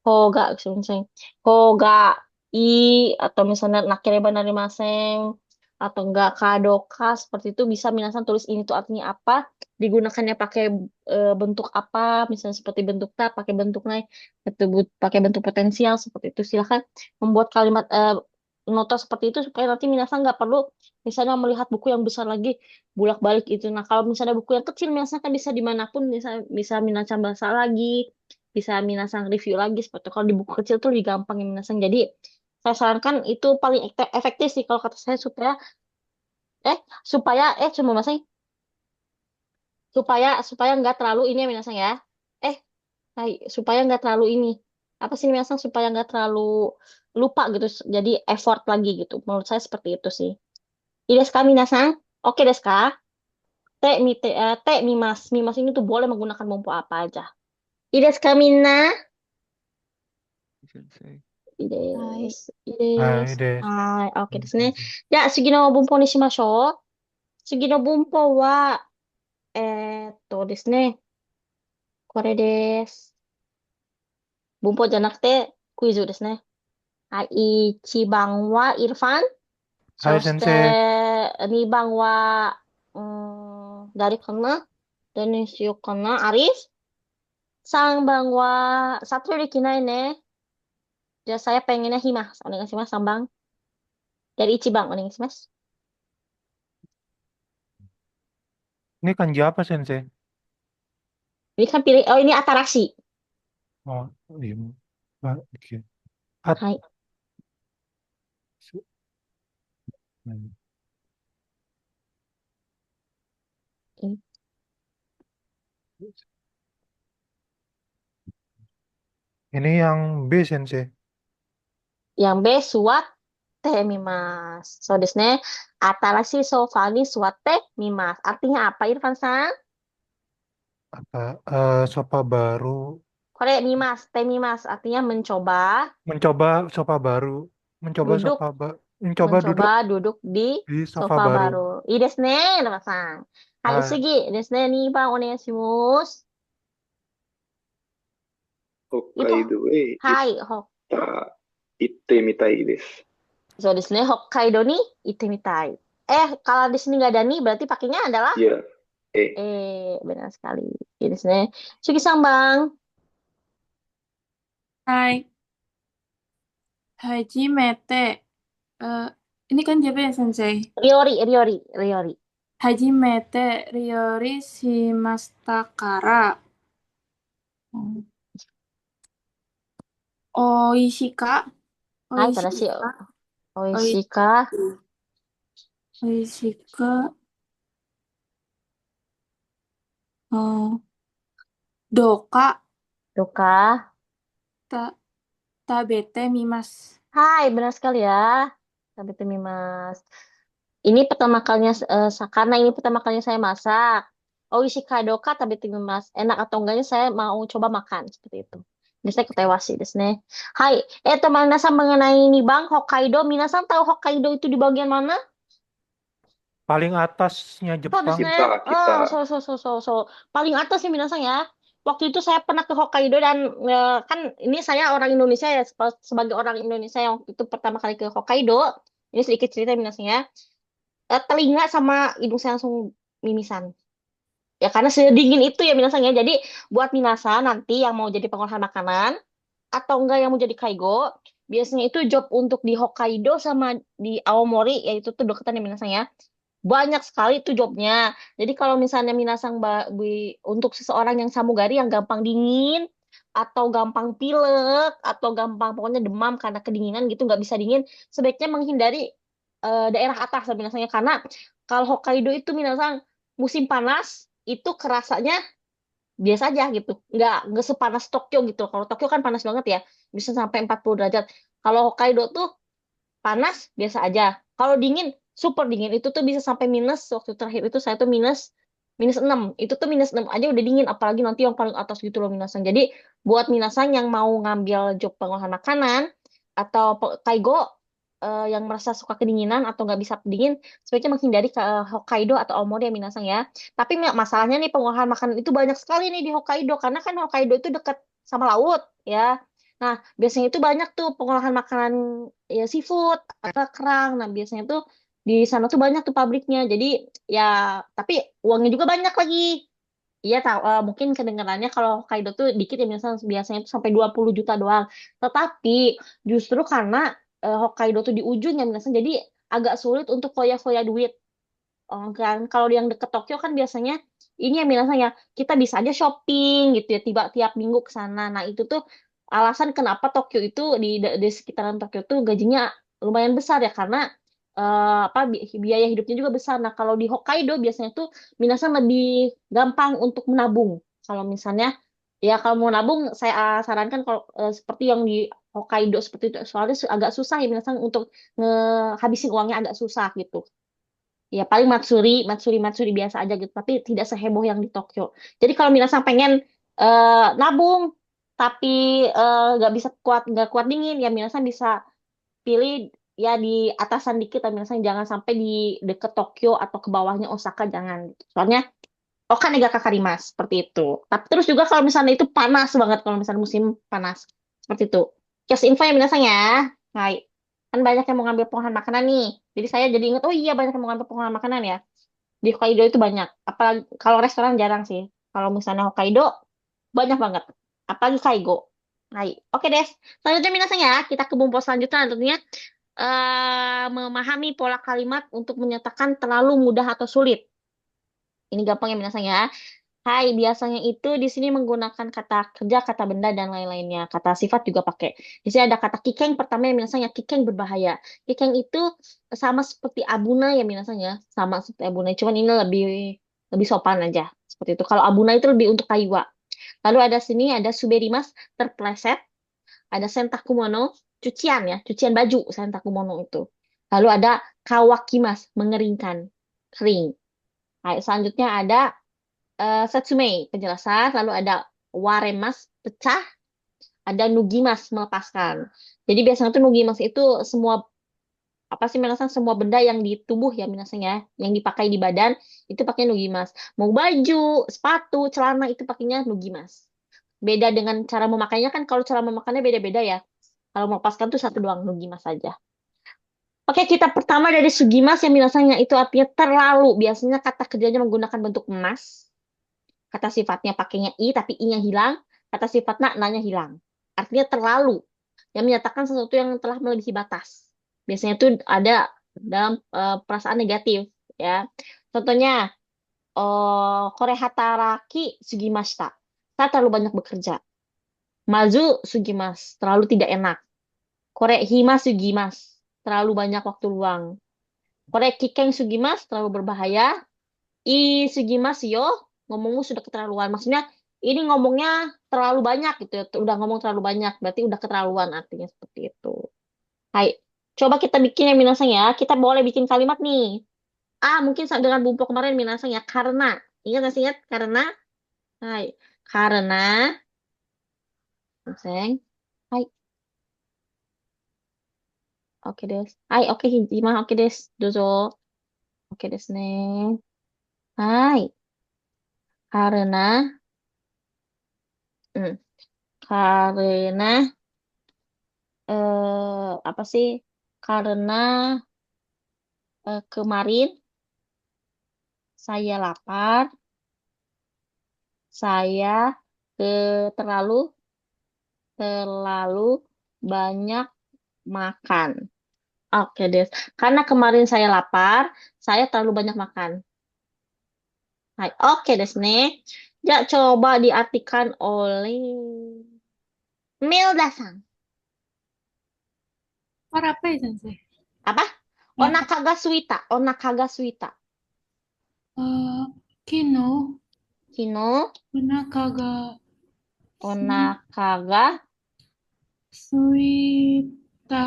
Hoga, misalnya Hoga i atau misalnya nakireba narimaseng atau enggak kadoka seperti itu bisa minasan tulis ini tuh artinya apa digunakannya pakai bentuk apa misalnya seperti bentuk ta pakai bentuk nai pakai bentuk potensial seperti itu silahkan membuat kalimat nota seperti itu supaya nanti minasan nggak perlu misalnya melihat buku yang besar lagi bolak-balik itu. Nah kalau misalnya buku yang kecil minasan kan bisa dimanapun bisa bisa minasan bahasa lagi bisa minasang review lagi seperti itu. Kalau di buku kecil tuh lebih gampang ya minasang. Jadi saya sarankan itu paling efektif sih kalau kata saya eh cuma masang supaya nggak terlalu ini ya minasang ya. Eh, supaya nggak terlalu ini. Apa sih minasang supaya nggak terlalu lupa gitu. Jadi effort lagi gitu. Menurut saya seperti itu sih. Ide desu ka minasang? Oke desu ka? Te mimas. Mimas ini tuh boleh menggunakan bumbu apa aja. Ide desu ka minna? Sensei. いいはい。です。いいはい、です。です。はい。OK うんですね。じゃあ、次の文法にしましょう。次の文法は、ですね。これです。文法じゃなくて、クイズですね。はい。1番はイルファン。はい、そし先生。て、2番は、誰かな誰にしようかなアリス ?3 番は、satuよりきないね。じゃあ、saya pengennya Himas. お願いします。3番。dari 1番お願いします。Ini kanji apa, Sensei? Ini kan pilih, oh ini Atarashi. Oh, iya. Ah, oke. At. はい。Hmm. Hmm. Ini yang B, Sensei. Yang B, suwatte mimasu. So desu ne. Atarashi sofa ni suwatte mimasu. Artinya apa, Irfan-san? Apa? Sofa baru. Kore mimasu, te mimasu. Artinya mencoba Mencoba sofa baru. Mencoba duduk, sofa mencoba mencoba duduk duduk di di sofa sofa baru. baru. Ii desu ne, Irfan-san. Hai, Ah, sugi desu ne. 2番お願いします。北海道へ行っはい、た、行ってみたいです。so desu ne. Hokkaido ni itte mitai. Kalau di sini nggak ada ni, berarti pakainya adalah Iya. benar sekali. Ini desu ne. Sugi-san, Bang. Hai. Haji Mete. Eh, ini kan siapa ya, Sensei? Riori. Haji Mete Ryori Shimashita kara. Oishika. Hai, tadashi. Oishika. Oishika. Oishika. Doka Doka. ta tabete mimasu. Hai, benar sekali ya. Sampai temi mas. Ini pertama kalinya, karena ini pertama kalinya saya masak. Oishika doka tapi temi mas. Enak atau enggaknya saya mau coba makan. Seperti itu. Ini saya ketewasi desu ne. Hai, teman minasan mengenai ini bang, Hokkaido. Minasan tahu Hokkaido itu di bagian mana? paling atasnya So Jepang. desu ne. Kita. So. Paling atas ya minasan ya. Waktu itu saya pernah ke Hokkaido dan kan ini saya orang Indonesia ya sebagai orang Indonesia yang waktu itu pertama kali ke Hokkaido. Ini sedikit cerita minasan ya. Telinga sama hidung saya langsung mimisan. Ya karena sedingin itu ya minasan ya. Jadi buat minasan nanti yang mau jadi pengolahan makanan atau enggak yang mau jadi kaigo, biasanya itu job untuk di Hokkaido sama di Aomori yaitu tuh deketan ya minasan ya. Banyak sekali tuh jobnya. Jadi kalau misalnya minasang untuk seseorang yang samugari yang gampang dingin, atau gampang pilek atau gampang pokoknya demam karena kedinginan gitu nggak bisa dingin, sebaiknya menghindari daerah atas minasanya karena kalau Hokkaido itu minasang musim panas itu kerasanya biasa aja gitu, nggak sepanas Tokyo gitu. Kalau Tokyo kan panas banget ya, bisa sampai 40 derajat. Kalau Hokkaido tuh panas biasa aja. Kalau dingin, super dingin. Itu tuh bisa sampai minus. Waktu terakhir itu saya tuh minus minus 6. Itu tuh minus 6 aja udah dingin. Apalagi nanti yang paling atas gitu loh minasan. Jadi buat minasan yang mau ngambil job pengolahan makanan atau kaigo yang merasa suka kedinginan atau nggak bisa dingin, sebaiknya menghindari ke Hokkaido atau Aomori ya minasan ya. Tapi masalahnya nih pengolahan makanan itu banyak sekali nih di Hokkaido. Karena kan Hokkaido itu dekat sama laut ya. Nah, biasanya itu banyak tuh pengolahan makanan ya seafood atau kerang. Nah, biasanya tuh di sana tuh banyak tuh pabriknya. Jadi ya, tapi uangnya juga banyak lagi. Iya tahu, mungkin kedengarannya kalau Hokkaido tuh dikit ya misalnya biasanya tuh sampai 20 juta doang. Tetapi justru karena Hokkaido tuh di ujung ya misalnya jadi agak sulit untuk foya-foya duit. Oh, kan kalau yang deket Tokyo kan biasanya ini ya biasanya kita bisa aja shopping gitu ya tiba tiap minggu ke sana. Nah, itu tuh alasan kenapa Tokyo itu di sekitaran Tokyo tuh gajinya lumayan besar ya karena apa biaya hidupnya juga besar. Nah, kalau di Hokkaido biasanya tuh minasan lebih gampang untuk menabung. Kalau misalnya ya kalau mau nabung saya sarankan kalau seperti yang di Hokkaido seperti itu soalnya agak susah ya minasan untuk ngehabisin uangnya agak susah gitu. Ya paling Matsuri biasa aja gitu, tapi tidak seheboh yang di Tokyo. Jadi kalau Minasang pengen nabung, tapi nggak kuat dingin, ya Minasang bisa pilih ya di atasan dikit, tapi Minasang jangan sampai di deket Tokyo atau ke bawahnya Osaka jangan. Gitu. Soalnya Oka Negakakarimas seperti itu. Tapi terus juga kalau misalnya itu panas banget kalau misalnya musim panas seperti itu. Just info ya Minasang ya. Hai. Kan banyak yang mau ngambil pengolahan makanan nih. Jadi saya jadi ingat, oh iya banyak yang mau ngambil pengolahan makanan ya. Di Hokkaido itu banyak. Apalagi kalau restoran jarang sih. Kalau misalnya Hokkaido banyak banget. Apalagi Kaigo. Hai. Oke deh. Selanjutnya Minasang ya. Kita ke bumbu selanjutnya tentunya memahami pola kalimat untuk menyatakan terlalu mudah atau sulit. Ini gampang ya Minasang ya. Hai, biasanya itu di sini menggunakan kata kerja, kata benda, dan lain-lainnya. Kata sifat juga pakai. Di sini ada kata kikeng, pertama yang minasanya kikeng berbahaya. Kikeng itu sama seperti abuna ya minasanya. Sama seperti abuna, cuman ini lebih lebih sopan aja. Seperti itu. Kalau abuna itu lebih untuk kaiwa. Lalu ada sini, ada suberimas, terpleset. Ada sentakumono, cucian ya. Cucian baju, sentakumono itu. Lalu ada kawakimas, mengeringkan. Kering. Nah, selanjutnya ada Setsume, penjelasan. Lalu ada waremas, pecah. Ada nugimas, melepaskan. Jadi biasanya tuh nugimas itu semua, apa sih minasan, semua benda yang di tubuh ya minasan ya. Yang dipakai di badan, itu pakai nugimas. Mau baju, sepatu, celana, itu pakainya nugimas. Beda dengan cara memakainya kan, kalau cara memakainya beda-beda ya. Kalau melepaskan tuh satu doang, nugimas saja. Oke, kita pertama dari sugimas yang biasanya itu artinya terlalu. Biasanya kata kerjanya menggunakan bentuk emas. Kata sifatnya pakainya i, tapi i-nya hilang. Kata sifat na-nya hilang. Artinya terlalu. Yang menyatakan sesuatu yang telah melebihi batas. Biasanya itu ada dalam perasaan negatif. Ya. Contohnya, kore hataraki sugimashita. Saya terlalu banyak bekerja. Mazu sugimas. Terlalu tidak enak. Kore hima sugimas. Terlalu banyak waktu luang. Kore kikeng sugimas. Terlalu berbahaya. I sugimas yo, ngomongmu sudah keterlaluan. Maksudnya ini ngomongnya terlalu banyak gitu ya. Udah ngomong terlalu banyak, berarti udah keterlaluan artinya seperti itu. Hai, coba kita bikin yang minasang ya. Kita boleh bikin kalimat nih. Mungkin dengan bumbu kemarin minasang ya. Karena. Ingat nggak sih ingat? Karena. Hai. Karena. Minasang. Hai. Oke des. Hai, oke hijima. Oke des. Dozo. Oke des ne. Hai. Karena. Hmm. Karena apa sih? Karena kemarin saya lapar, saya terlalu terlalu banyak makan. Oke deh. Karena kemarin saya lapar, saya terlalu banyak makan. Hai, oke deh nih. Ya, coba diartikan oleh Milda-san. Parape, sensei. Apa? Ya. Onaka ga suita. Onaka ga suita. Kino, Kino, onaka ga onaka ga suita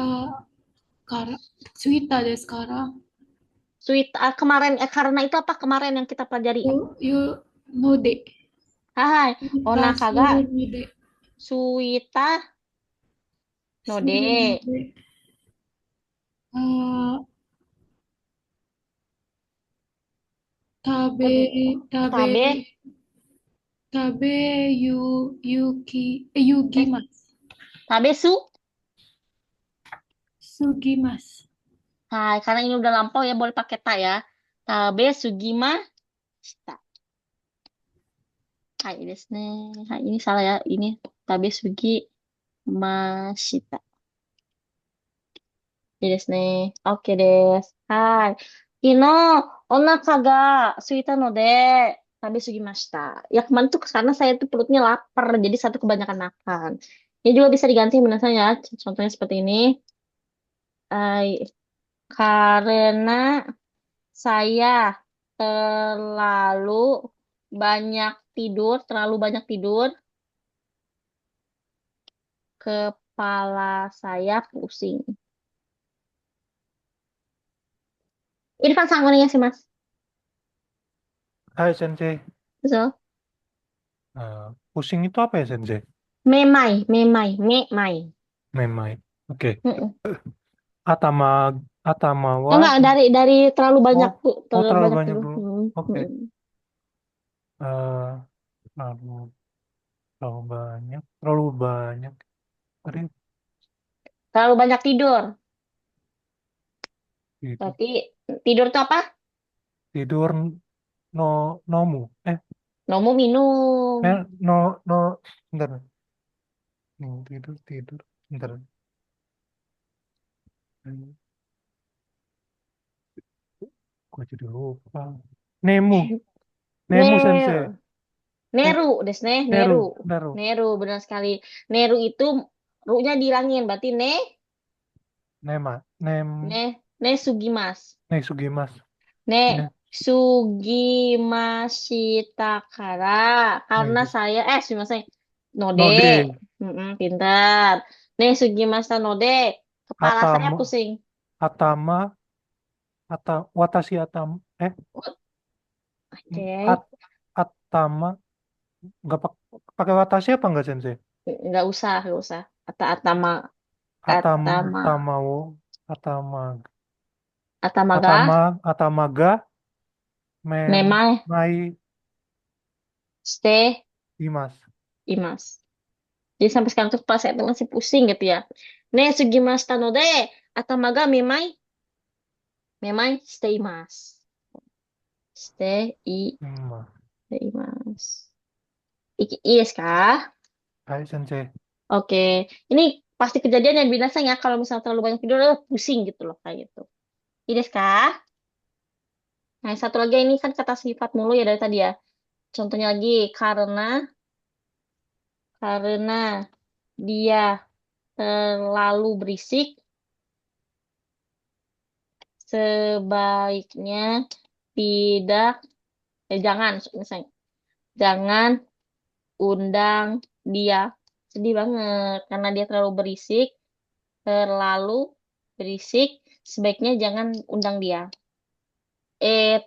kara, suita desu kara. suita. Kemarin, karena itu apa kemarin yang kita pelajari? Node. Hai, onaka ga Node. suita node. Tabe, Tabe, tabe, yugimasu. tabe Sugimasu. Hai, karena ini udah lampau ya, boleh pakai ta ya. Tabe sugima shita. Hai, desu ne. Hai, ini salah ya. Ini tabe sugi mashita. Iya desu ne. Oke desu. Hai. Kino, onaka ga suita no de tabe sugimashita. Ya kemarin tuh karena saya tuh perutnya lapar, jadi satu kebanyakan makan. Ini juga bisa diganti menasanya. Contohnya seperti ini. Hai, karena saya terlalu terlalu banyak tidur, kepala saya pusing. Irfan sanggunya sih, Mas. Hai Sensei. Betul. Pusing itu apa ya Sensei? Memai. Memai. Oke. Mm-mm. Atamawa. Enggak, dari terlalu banyak, Oh, terlalu terlalu banyak banyak tidur. dulu. Oke. Terlalu, terlalu banyak. Terlalu banyak. Tadi Terlalu banyak tidur. tidur. Berarti tidur itu apa? Tidur nomu. Nomu minum. Bentar. Tidur. Bentar. Gue jadi lupa. Nemu Sensei. Neru, desu ne, Neru. Neru, benar sekali. Neru itu ru-nya dihilangin, berarti ne sugimas. Sugimas. Ne Ini. sugimashita kara, karena saya, sumimasen, node. Node. Pintar. Ne sugimashita node, kepala saya Atama. pusing. Watashi atama. Oke, Atama. Nggak pakai watashi apa enggak Sensei? nggak usah. Atama, atama, Atamawo. atamaga, Atamaga. memai, Mai stay, imas. imas. Jadi sampai sekarang tuh kepala saya tuh masih pusing gitu ya. Ne sugimashita node, atamaga memai stay imas. Stay imas. Iya kah? Hai Sensei. Oke. Ini pasti kejadian yang binasa ya kalau misalnya terlalu banyak tidur, pusing gitu loh kayak gitu. Iya kah? Nah, satu lagi ini kan kata sifat mulu ya dari tadi ya. Contohnya lagi karena dia terlalu berisik, sebaiknya tidak, jangan, misalnya, jangan undang dia. Sedih banget karena dia terlalu berisik, sebaiknya jangan undang dia.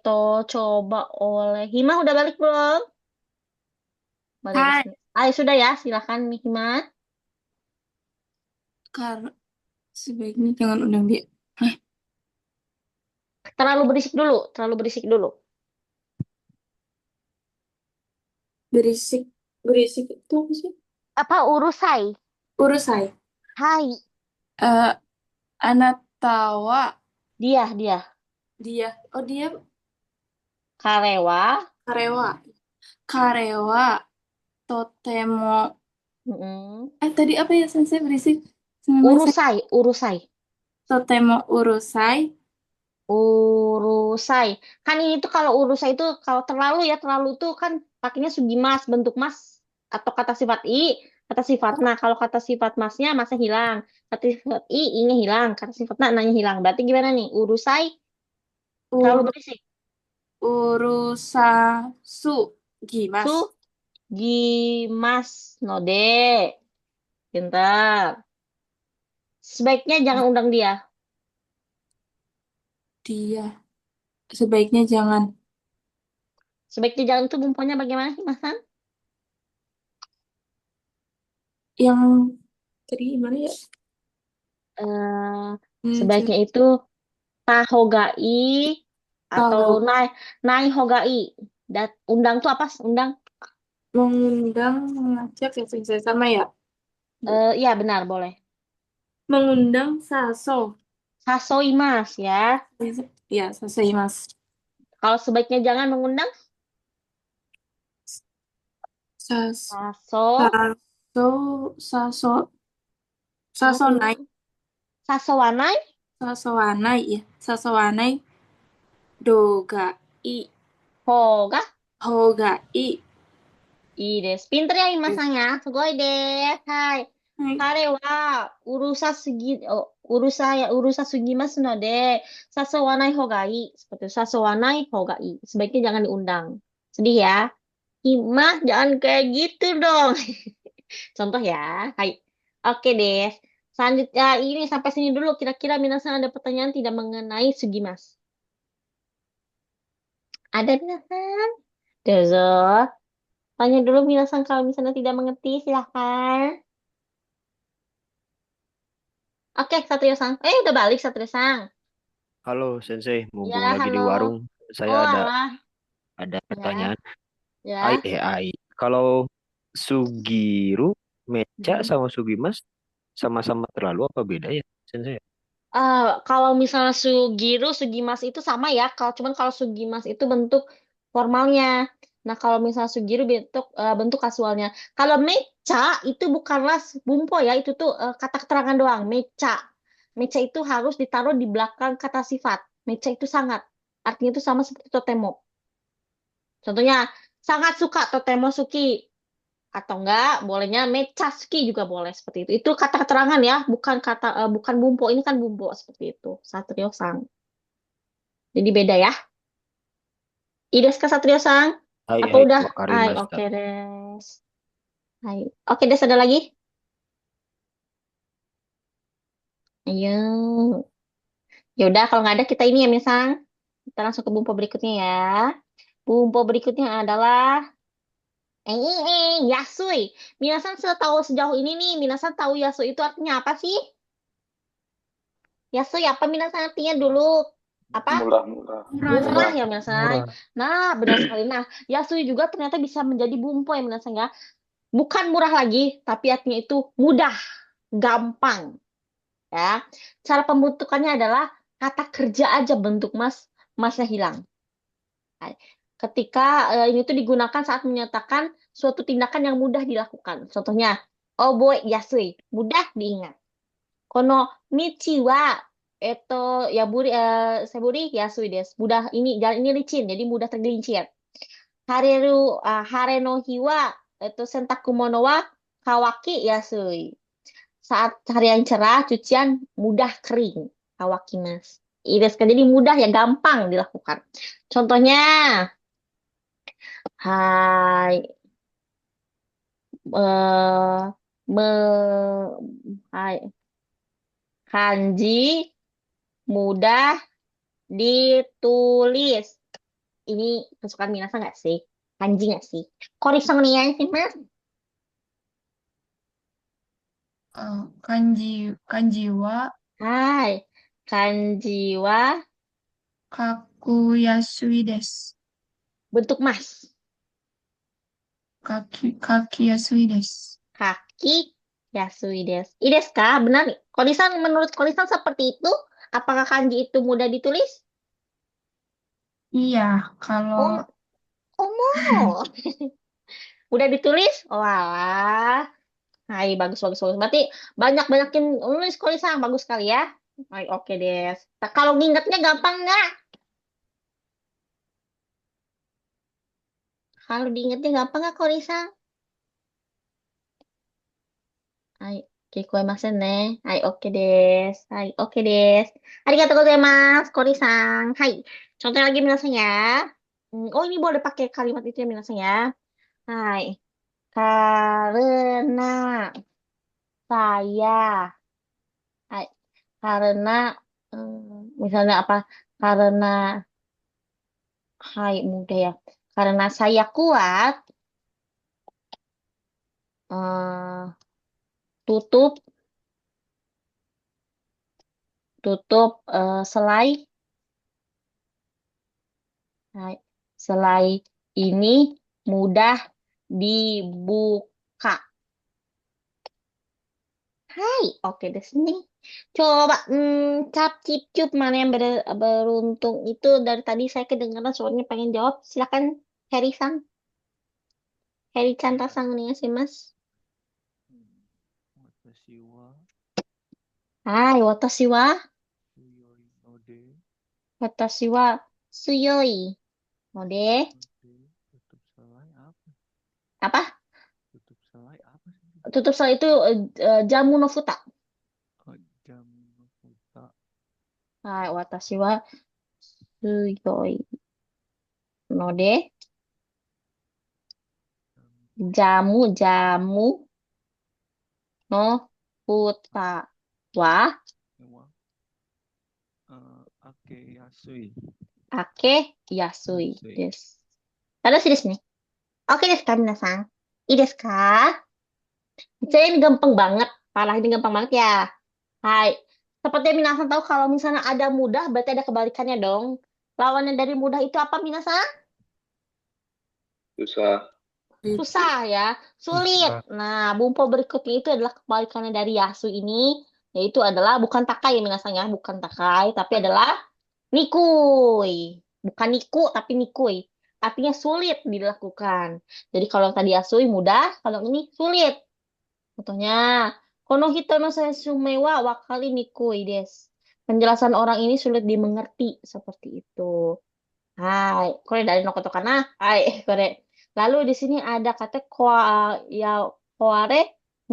Coba oleh Hima udah balik belum? Balik Hai. sini. Ayo sudah ya, silakan Hima. Karena sebaiknya jangan undang dia. Terlalu berisik dulu. Berisik. Berisik itu apa sih? Apa urusai? Urusai. Hai, Anatawa. dia. Oh, dia Karewa. karewa. Totemo. Tadi apa ya Sensei berisik? Urusai. Totemo urusai. Kan ini tuh kalau urusai itu kalau terlalu tuh kan pakainya sugimas, bentuk mas atau kata sifat i. Kata sifat. Nah, kalau kata sifat masnya hilang. Kata sifat i-nya hilang. Kata sifat nanya hilang. Berarti gimana nih? Urusai terlalu Uru, berisik. urusasu. Su, Gimas. gimas, node. Pintar. Sebaiknya jangan undang dia. Dia. Sebaiknya jangan. Sebaiknya jangan itu bumponya bagaimana sih, Mas Han? Yang tadi gimana ya? Eh, Hmm, sebaiknya itu tahogai atau Kalau nai hogai. Dan undang tuh apa? Undang. mengundang, mengajak ya Princess. Sama ya. Ya benar, boleh. Mengundang saso. Sasoi mas ya. Ya, sasai mas. Kalau sebaiknya jangan mengundang Sas, saso, saso, saso, jangan sasonai, undang sasowanai, sasowanai ya. Sasowanai, dogai, hoga, hogai.いいです。ピントリア今さんや。すごいです。はい。Hai. 彼はうるさい、うるさすぎますので、誘わない方がいい。Seperti itu. 誘わない方がいい. Sebaiknya jangan diundang. Sedih ya. Himah, jangan kayak gitu dong. Contoh ya. Hai. Oke deh. Selanjutnya ini sampai sini dulu. Kira-kira minasan ada pertanyaan tidak mengenai Sugimas? Ada minasan? Dozo. Tanya dulu minasan kalau misalnya tidak mengerti, silahkan. Oke, Satrio-san. Udah balik Satrio-san. Halo Sensei, Ya, mumpung lagi halo. di warung, saya Oh, ada alah. Ya, pertanyaan. ya. AI. Kalau Sugiru, Mecha Mhm. sama Sugimas sama-sama terlalu apa beda ya, Sensei? Kalau misalnya Sugiru, Sugimas itu sama ya. Cuman kalau Sugimas itu bentuk formalnya. Nah, kalau misalnya Sugiru bentuk kasualnya. Kalau Mecha itu bukanlah bumpo ya, itu tuh kata keterangan doang. Mecha. Mecha itu harus ditaruh di belakang kata sifat. Mecha itu sangat. Artinya itu sama seperti totemo. Contohnya, sangat suka totemo suki. Atau enggak bolehnya mecaski juga boleh seperti itu. Itu kata keterangan ya, bukan bumpo. Ini kan bumpo seperti itu. Satrio Sang. Jadi beda ya. Ides ke Satrio Sang? Hai, Apa hai, udah? Hai, wakarimashita. oke des. Hai. Oke des, ada lagi? Ayo. Ya udah kalau nggak ada kita ini ya misang. Kita langsung ke bumpo berikutnya ya. Bumpo berikutnya adalah Yasui. Minasan setahu sejauh ini nih, Minasan tahu Yasui itu artinya apa sih? Yasui apa minasan artinya dulu? Apa? Murah-murah. Murah Murah. ya minasan. Murah. Nah, benar sekali. Nah, Yasui juga ternyata bisa menjadi bumpo ya minasan ya. Bukan murah lagi, tapi artinya itu mudah, gampang. Ya. Cara pembentukannya adalah kata kerja aja bentuk masnya hilang. Nah, ketika ini tuh digunakan saat menyatakan suatu tindakan yang mudah dilakukan. Contohnya, oboe yasui, mudah diingat. Kono michi wa yaburi seburi yasui desu. Mudah ini jalan ini licin, jadi mudah tergelincir. Hare no hi wa sentaku mono wa kawaki yasui. Saat hari yang cerah, cucian mudah kering. Kawaki mas. Ides kan jadi mudah ya gampang dilakukan. Contohnya, hai eh me hai kanji mudah ditulis. Ini kesukaan Minasa nggak sih? Kanji nggak sih? Korisong nih ya sih, Mas. Kanji kanji wa Hai. Kanji wa kakuyasui desu. bentuk mas. Kakiyasui desu. Kaki yasui desu. Ides kah? Benar? Korisan menurut Korisan seperti itu? Apakah kanji itu mudah ditulis? Iya, kalau Oh, oh. Mudah ditulis? Oh, alah. Hai, bagus, bagus, bagus. Berarti banyak-banyakin nulis Korisan. Bagus sekali ya. Hai, oke deh. Nah, kalau ngingetnya gampang nggak? Kalau diingetnya gampang nggak Korisan? はい。聞こえませんね。はい、OK です。はい、OK です。Arigatou gozaimasu, Kori-san. Hai. Contoh lagi minasan ya. Oh, ini boleh pakai kalimat itu ya minasan ya. Hai. Karena saya. Hai. Karena misalnya apa? Karena hai mudah ya. Karena saya kuat eh, tutup tutup selai. Hai. Selai ini mudah dibuka. Hai, oke deh sini. Coba cap cip cup mana yang beruntung itu dari tadi saya kedengaran soalnya pengen jawab. Silakan Heri-san. Heri Chandra-san nih sih Mas. Watashi wa Hai, watashi wa suyoi no de. watashi wa suyoi. Mode Tutup selai apa? apa? Tutup selai apa sih? Tutup selai itu jamu no futa. Oh, jam futa. Hai, watashi wa suyoi. Mode jamu no futa wa Wa ake yasui. ake yasui. Yasui. Yes. 正しいですね。Oke deh,皆さん. I desu ka? Saya ini gampang banget. Parah ini gampang banget ya. Hai. Seperti yang minasan tahu kalau misalnya ada mudah berarti ada kebalikannya dong. Lawannya dari mudah itu apa minasan? Susah. Susah ya. Sulit. Susah. Nah, bumpo berikutnya itu adalah kebalikannya dari yasu ini. Yaitu adalah bukan takai ya minasan ya. Bukan takai. Tapi adalah nikui. Bukan niku tapi nikui. Artinya sulit dilakukan. Jadi kalau tadi yasui mudah. Kalau ini sulit. Contohnya, kono hito no sensume wa wakari nikui desu. Penjelasan orang ini sulit dimengerti seperti itu. Hai, kore dari no koto kana? Hai, kore. Lalu di sini ada kata ya koare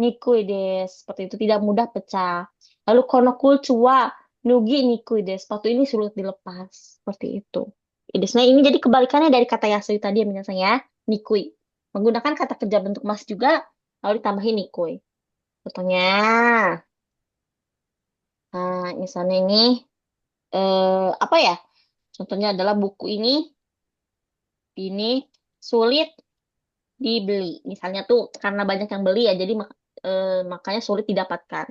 nikui desu. Seperti itu tidak mudah pecah. Lalu kono kulchu wa nugi nikui desu. Sepatu ini sulit dilepas. Seperti itu. Nah, ini jadi kebalikannya dari kata yasui tadi ya, minasan ya. Nikui. Menggunakan kata kerja bentuk mas juga, lalu ditambahin nikui. Contohnya, nah, misalnya ini, apa ya? Contohnya adalah buku ini sulit dibeli. Misalnya tuh karena banyak yang beli ya, jadi makanya sulit didapatkan.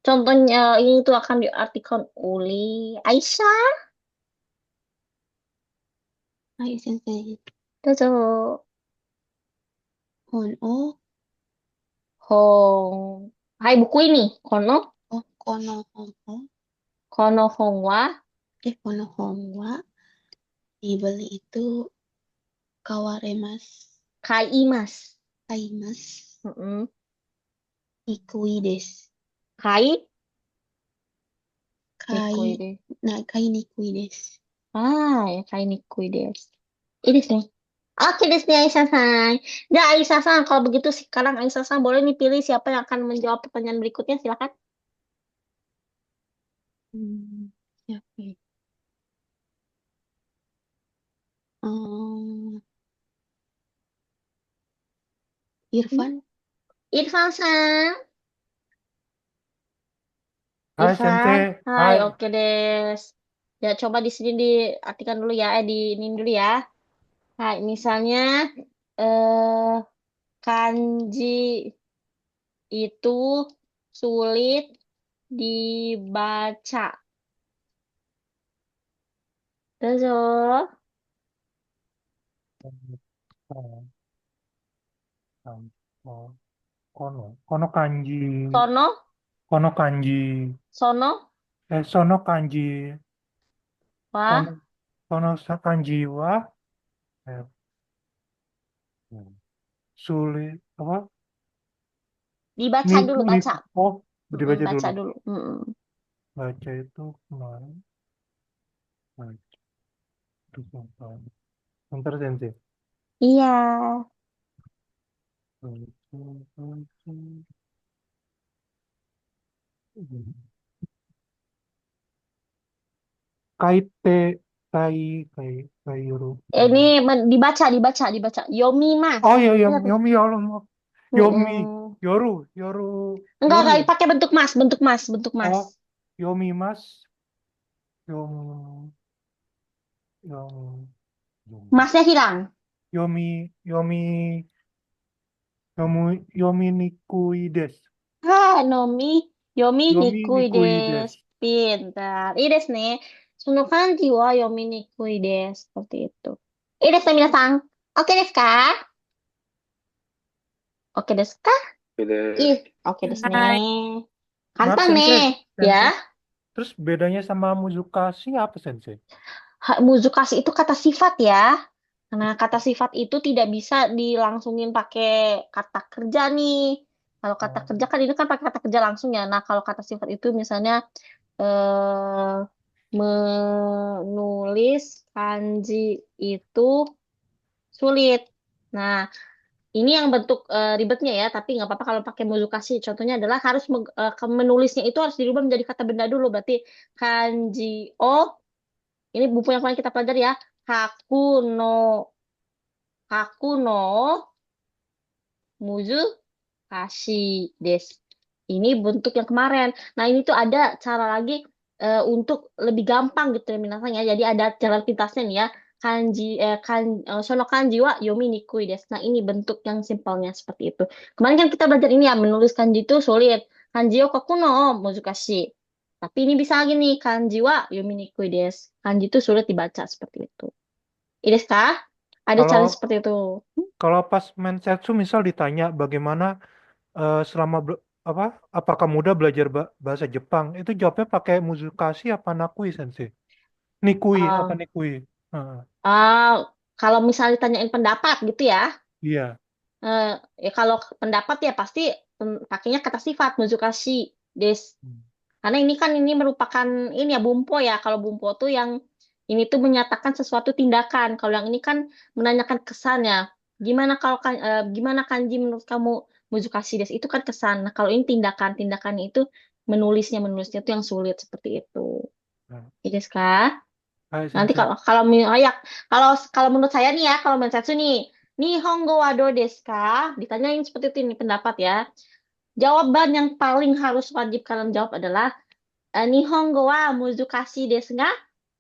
Contohnya ini tuh akan diartikan oleh Aisyah. はい、先生。Dozo. 本を、Hong. Hai buku ini, kono hong wa この本は、dibeli itu kawaremas, kaimas. 買います。 Mm-mm. にくいです。 Kai 買 nikui い、de. 買いにくいです。 Ah, kai nikui desu. Ini sih. Oke deh, nih Aisyah-san. Ya, Aisyah-san, kalau begitu sekarang Aisyah-san boleh nih pilih siapa yang akan menjawab pertanyaan berikutnya, silakan. やっぱり。うーん、Irfan, Irfan-san. Hai Irfan. Sensei. Hai, Hai. oke deh. Ya, coba di sini diartikan dulu ya, di ini dulu ya. Hai, misalnya eh kanji itu sulit dibaca. Dozo. Oh, kono. Kono kanji. Sono, Kono kanji. sono, Sono kanji. Kono, wa. kono kanji wa. Eh, sulit. Apa? Dibaca Niku, dulu, niku. baca. Oh, dibaca Baca dulu. dulu. Baca itu kemarin. Baca. Itu kemarin. Bentar Sensei. Iya. Baca, baca. Kaite, kai, kairu. Ini dibaca. Yomimas. Oh iya, Lihat nih. Yomi, ya Allah. Yomi, Mm-mm. Yoru, Yoru, Enggak, Yoru. pakai bentuk mas. Oh, Yomi Mas, Yom, Yom, Masnya hilang. Yomi, Yomi Nikuides. Yomi Yomi nikui Nikuides. des. Pintar. Ides nih. Suno kanji wa yomi nikui des. Seperti itu. Ides nih, minasang. Oke desu ka? Oke desu ka? Beda. Ih, oke desu Hai. nih. Maaf, Kantan Sensei. nih. Ya. Terus bedanya sama Muzukashi apa, Sensei? Muzukasi itu kata sifat ya. Nah, kata sifat itu tidak bisa dilangsungin pakai kata kerja nih. Kalau kata Oh, kerja kan ini kan pakai kata kerja langsung ya. Nah, kalau kata sifat itu misalnya eh, menulis kanji itu sulit. Nah, ini yang bentuk ribetnya ya, tapi nggak apa-apa kalau pakai mozukashi. Contohnya adalah harus menulisnya itu harus dirubah menjadi kata benda dulu. Berarti kanji o, ini buku yang kemarin kita pelajari ya. Haku no, haku no muzukashi des. Ini bentuk yang kemarin. Nah, ini tuh ada cara lagi untuk lebih gampang gitu ya minasanya. Ya. Jadi ada jalan pintasnya nih ya. Sono kanji wa yomi nikui desu. Nah, ini bentuk yang simpelnya seperti itu. Kemarin kan kita belajar ini ya, menulis kanji itu sulit. Kanji yo koku no muzukashi. Tapi ini bisa lagi nih, kanji wa yomi nikui desu. Kanji itu sulit dibaca seperti itu. Ini kah? Ada cara kalau seperti itu. kalau pas Mensetsu misal ditanya bagaimana selama apa apakah mudah belajar bahasa Jepang, itu jawabnya pakai Muzukashi apa Nakui, Sensei? Nikui apa Ah, Nikui? Heeh, ah, kalau misalnya ditanyain pendapat gitu ya, iya. eh, ya kalau pendapat ya pasti pakainya kata sifat muzukashi des. Hmm. Karena ini merupakan ini ya bumpo ya. Kalau bumpo tuh yang ini tuh menyatakan sesuatu tindakan. Kalau yang ini kan menanyakan kesannya. Gimana kanji menurut kamu muzukashi des? Itu kan kesan. Nah, kalau ini tindakan, tindakannya itu menulisnya itu yang sulit seperti itu. Nah, Iya, kah? hai Nanti Sensei. kalau menurut saya nih ya, kalau Mensetsu nih, Nihongo wa do desu ka? Ditanyain seperti itu nih pendapat ya. Jawaban yang paling harus wajib kalian jawab adalah Nihongo wa muzukashi desu ga?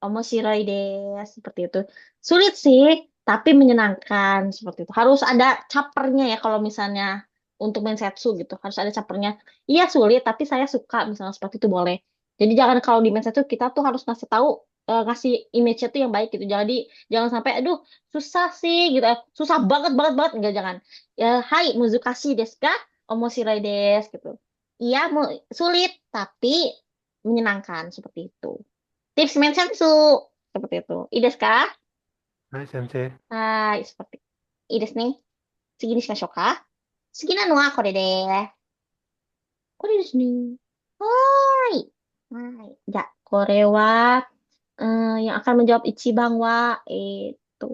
Omoshiroi desu. Seperti itu. Sulit sih, tapi menyenangkan seperti itu. Harus ada capernya ya kalau misalnya untuk Mensetsu gitu. Harus ada capernya. Iya sulit, tapi saya suka misalnya seperti itu boleh. Jadi jangan kalau di Mensetsu kita tuh harus ngasih tahu ngasih image-nya tuh yang baik gitu. Jadi jangan sampai aduh susah sih gitu. Susah banget banget banget enggak jangan. Ya, hai muzukashi desu ga? Omoshiroi desu gitu. Iya, sulit, tapi menyenangkan seperti itu. Tips Mensensu seperti itu. Ides kah? Hai Sensei. Hai, seperti Ides nih. Segini shimashou ka? Sugi na no wa kore de. Kore desu ne. Hai. Hai. Ya, kore wa yang akan menjawab Ichiban wa itu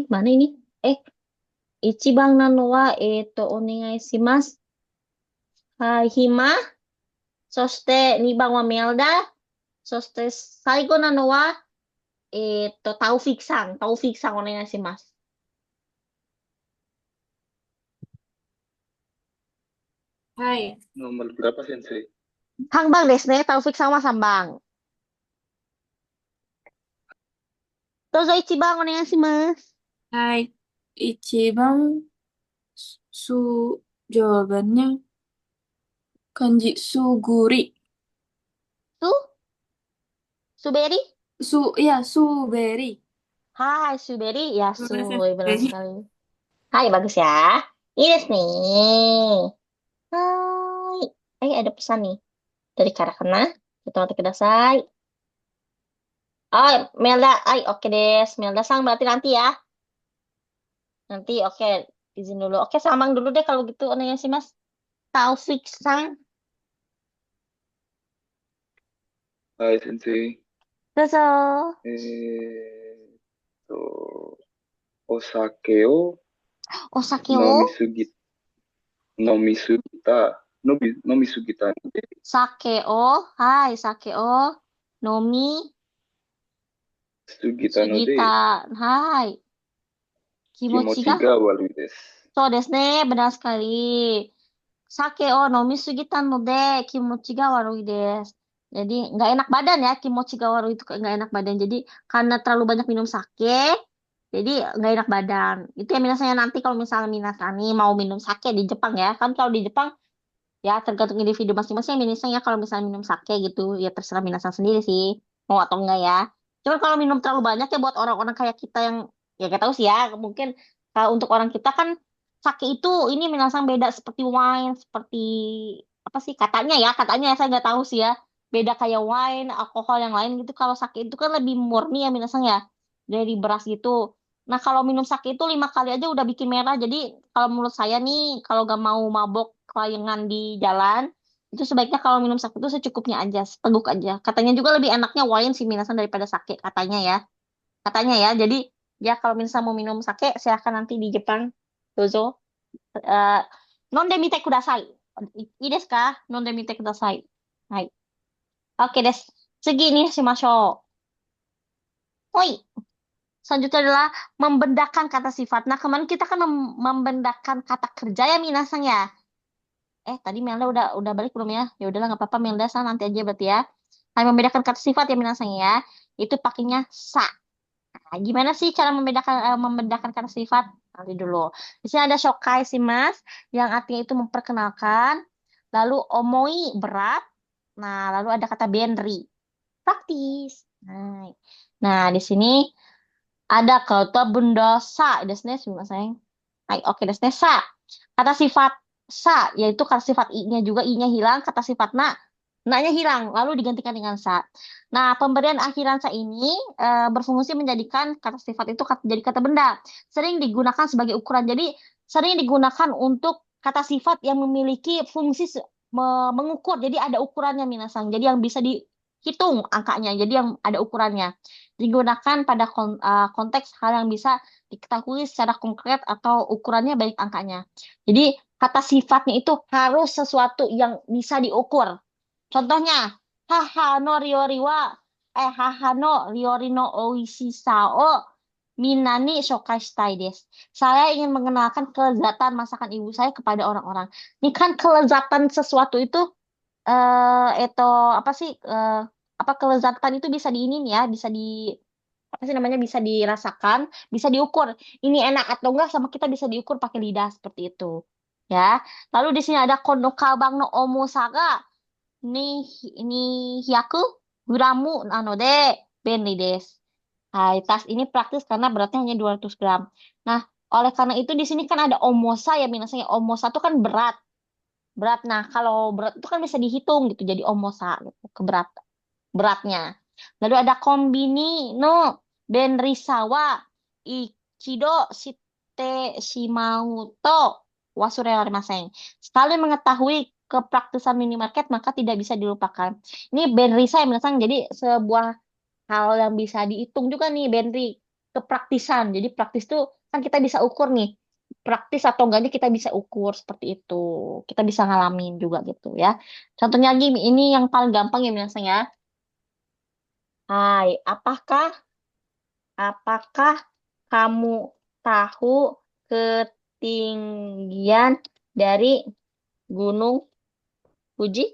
mana ini? Eh, Ichiban nano wa onegai shimasu. Hai, Hima. そして2番はメルダ。そして最後なのは、タオフィクさん。タオフィクさんお願いします。Hai. Nomor berapa, Sensei? 3番ですね。タオフィクさんは3番。どうぞ1番お願いします。Hai. Ichiban jawabannya kanji suguri. Su? Suberi? Suberi. Hai, Suberi. Ya, su. Terima Benar kasih. sekali. Hai, bagus ya. Ini nih. Hai. Ada pesan nih. Dari Karakana. Kita nanti kudasai. Oh, Melda. Oke deh. Melda sang berarti nanti ya. Nanti oke. Izin dulu. Oke, Samang dulu deh kalau gitu. Onanya sih, Mas. Taufik sang. Hai, Sensei. Dozo. Osake o Osake wo? nomisugi Nomisugita. Nomisugita no de. Sake o, hai, sake o, nomi, Sugita no de. sugita, hai, kimochi Kimochi ga, ga warui desu. so desu ne, benar sekali. Sake o nomi sugitan no de kimochi ga warui desu. Jadi nggak enak badan ya, kimochi ga warui itu nggak enak badan. Jadi karena terlalu banyak minum sake, jadi nggak enak badan. Itu ya minasanya nanti kalau misalnya minasani mau minum sake di Jepang ya. Kan kalau di Jepang ya tergantung individu masing-masing ya minasanya kalau misalnya minum sake gitu ya terserah minasan sendiri sih mau atau enggak ya. Cuman kalau minum terlalu banyak ya buat orang-orang kayak kita yang ya kita tahu sih ya mungkin kalau untuk orang kita kan sake itu ini minasan beda seperti wine seperti apa sih katanya ya saya nggak tahu sih ya beda kayak wine alkohol yang lain gitu kalau sake itu kan lebih murni ya minasan ya dari beras gitu. Nah kalau minum sake itu 5 kali aja udah bikin merah jadi kalau menurut saya nih kalau gak mau mabok kelayangan di jalan itu sebaiknya kalau minum sake itu secukupnya aja seteguk aja katanya juga lebih enaknya wine sih minasan daripada sake katanya ya jadi ya kalau misalnya mau minum sake silahkan nanti di Jepang dozo eh nonde mite kudasai ii desu ka nonde mite kudasai hai oke des Sugi ni shimashou oi selanjutnya adalah membedakan kata sifat nah kemarin kita kan membedakan kata kerja ya minasang ya. Tadi Melda udah balik belum ya? Ya udahlah nggak apa-apa Melda sana nanti aja berarti ya. Hanya membedakan kata sifat ya minasang ya. Itu pakainya sa. Nah, gimana sih cara membedakan kata sifat? Nanti dulu. Di sini ada shokai sih Mas, yang artinya itu memperkenalkan. Lalu omoi berat. Nah, lalu ada kata benri praktis. Nah, di sini ada kata benda sa. Desu ne, sumimasen. Hai, oke, desu ne, sa. Kata sifat sa, yaitu kata sifat i-nya juga, i-nya hilang, kata sifat na-nya hilang, lalu digantikan dengan sa. Nah, pemberian akhiran sa ini berfungsi menjadikan kata sifat itu jadi kata benda. Sering digunakan sebagai ukuran. Jadi, sering digunakan untuk kata sifat yang memiliki fungsi mengukur. Jadi, ada ukurannya, minasang. Jadi, yang bisa dihitung angkanya. Jadi, yang ada ukurannya. Digunakan pada konteks hal yang bisa diketahui secara konkret atau ukurannya baik angkanya. Jadi kata sifatnya itu harus sesuatu yang bisa diukur. Contohnya, haha no riori no oishisa o minani shokai shitai desu. Saya ingin mengenalkan kelezatan masakan ibu saya kepada orang-orang. Ini kan kelezatan sesuatu itu itu apa sih apa kelezatan itu bisa di ini nih ya, bisa di apa sih namanya bisa dirasakan, bisa diukur. Ini enak atau enggak sama kita bisa diukur pakai lidah seperti itu. Ya. Lalu di sini ada kono kabang no omosaga ni ini hyaku gramu nanode benri desu. Hai, tas ini praktis karena beratnya hanya 200 gram. Nah, oleh karena itu di sini kan ada omosa ya minasanya. Omosa itu kan berat. Berat. Nah, kalau berat itu kan bisa dihitung gitu jadi omosa gitu, beratnya. Lalu ada kombini no benrisawa ichido shite shimauto wasure arimasen. Sekali mengetahui kepraktisan minimarket maka tidak bisa dilupakan. Ini benrisa yang menasang jadi sebuah hal yang bisa dihitung juga nih benri kepraktisan. Jadi praktis tuh kan kita bisa ukur nih praktis atau enggaknya kita bisa ukur seperti itu. Kita bisa ngalamin juga gitu ya. Contohnya lagi ini yang paling gampang ya minasang ya. Hai, apakah kamu tahu ketinggian dari Gunung Fuji?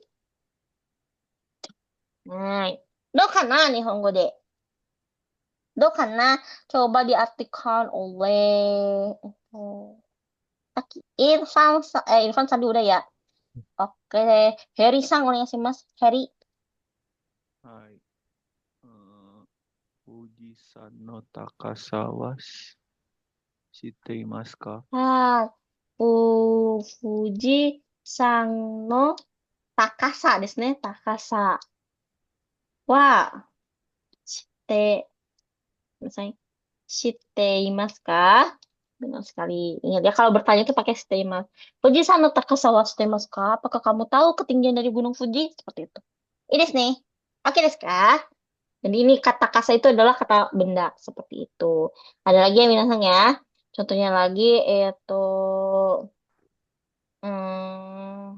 Hai, do kana nihongo de? Do kana? Coba diartikan oleh Irfan tadi udah ya. Oke, Heri sang mas Heri. はい。富士山の高さは知っていますか？ Hai, Fuji sang no takasa desu ne, takasa. Wah, shite, misalnya, shiteimasu ka? Benar sekali. Ingat ya, kalau bertanya itu pakai shiteimasu. Fuji san no takasa wa shiteimasu ka? Apakah kamu tahu ketinggian dari Gunung Fuji? Seperti itu. Ini desu ne. Oke desu ka? Jadi ini kata kasa itu adalah kata benda. Seperti itu. Ada lagi ya minasang ya. Contohnya lagi itu Hmm,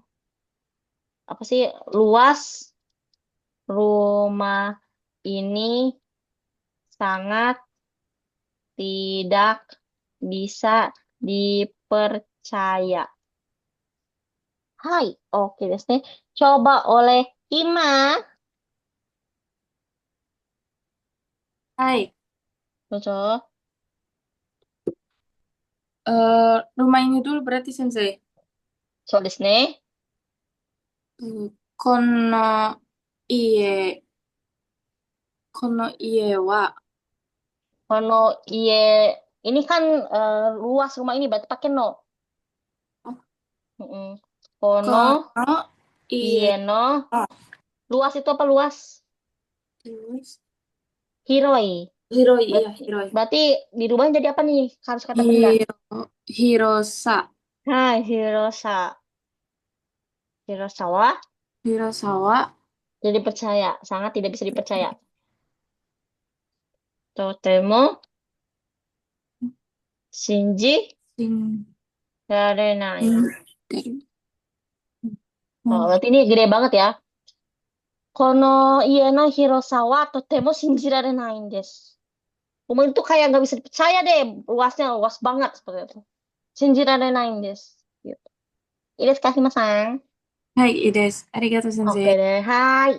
apa sih? Luas rumah ini sangat tidak bisa dipercaya. Hai, oke deh. Coba oleh Ima. はい。Betul. Rumah ini dulu berarti Sensei. Soですね。この家、この家は、Kono iye, ini kan luas rumah ini berarti pakai no. Oh. Mm-mm. こ Kono の iye 家 no. は、 Luas itu apa luas? terus, Hiroi. hiroi, iya, Berarti, hiroi. berarti dirubah jadi apa nih? Harus kata benda. Hirosa. Hai, Hirosa. Hirosawa. Hirosawa, Jadi percaya. Sangat tidak bisa dipercaya. Totemo shinji sing, rarenai. sing, Oh, berarti ini gede banget ya. Kono iye no Hirosawa totemo shinjirarenai desu. Rumah itu kayak nggak bisa dipercaya deh. Luasnya luas banget seperti itu. Shinjirarenai desu. Gitu. Ini kasih masang. はい、いいです。ありがとう、先 Oke 生。 deh, hai.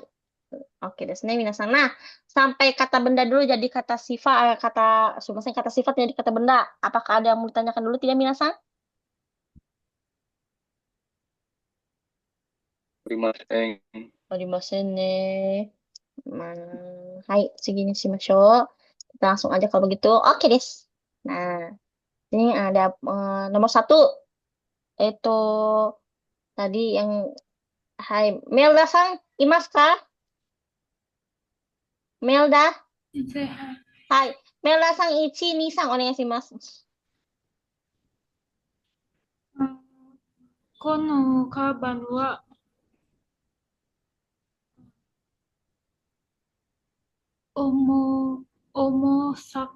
Oke deh, minasan. Nah, sampai kata benda dulu jadi kata sifat, maksudnya kata sifat jadi kata benda. Apakah ada yang mau ditanyakan dulu tidak minasan? Rimasen. Arimasen ne. Hai, segini sih Masyo. Kita langsung aja kalau begitu. Oke deh. Nah, ini ada nomor satu. Itu tadi yang hai Melda-san, imasu ka? Melda? 先生、はい。はい。Melda-san 1、2、3お願いします。うんこのカバンは、重、重さ、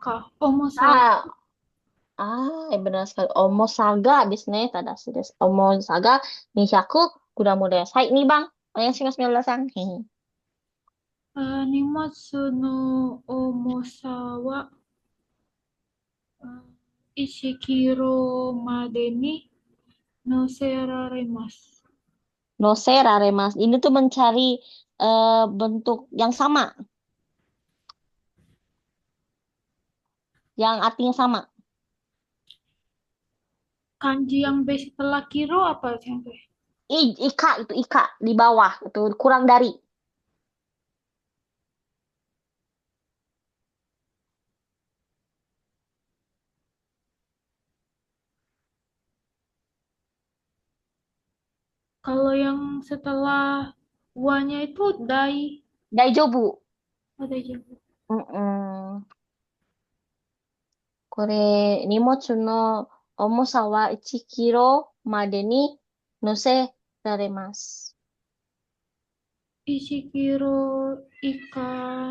Ah, benar sekali. Omosaga desu ne. Tadashi desu. Omosaga 200 gram desu. Hai, ini Bang. Onegaishimasu, Melda-san. Hehe. 荷物の重さは、1キロまでに乗せられます。 Nose raremas. Ini tuh mencari bentuk yang sama. Yang artinya sama. Kanji yang B setelah kilo apa, Sensei? Ika itu ika di bawah. Itu kurang dari. Kalau yang setelah wa-nya itu Daijobu. dai. Mm-mm. Kore nimotsu no omosa wa 1 kilo made ni nose raremasu. 1キロ以下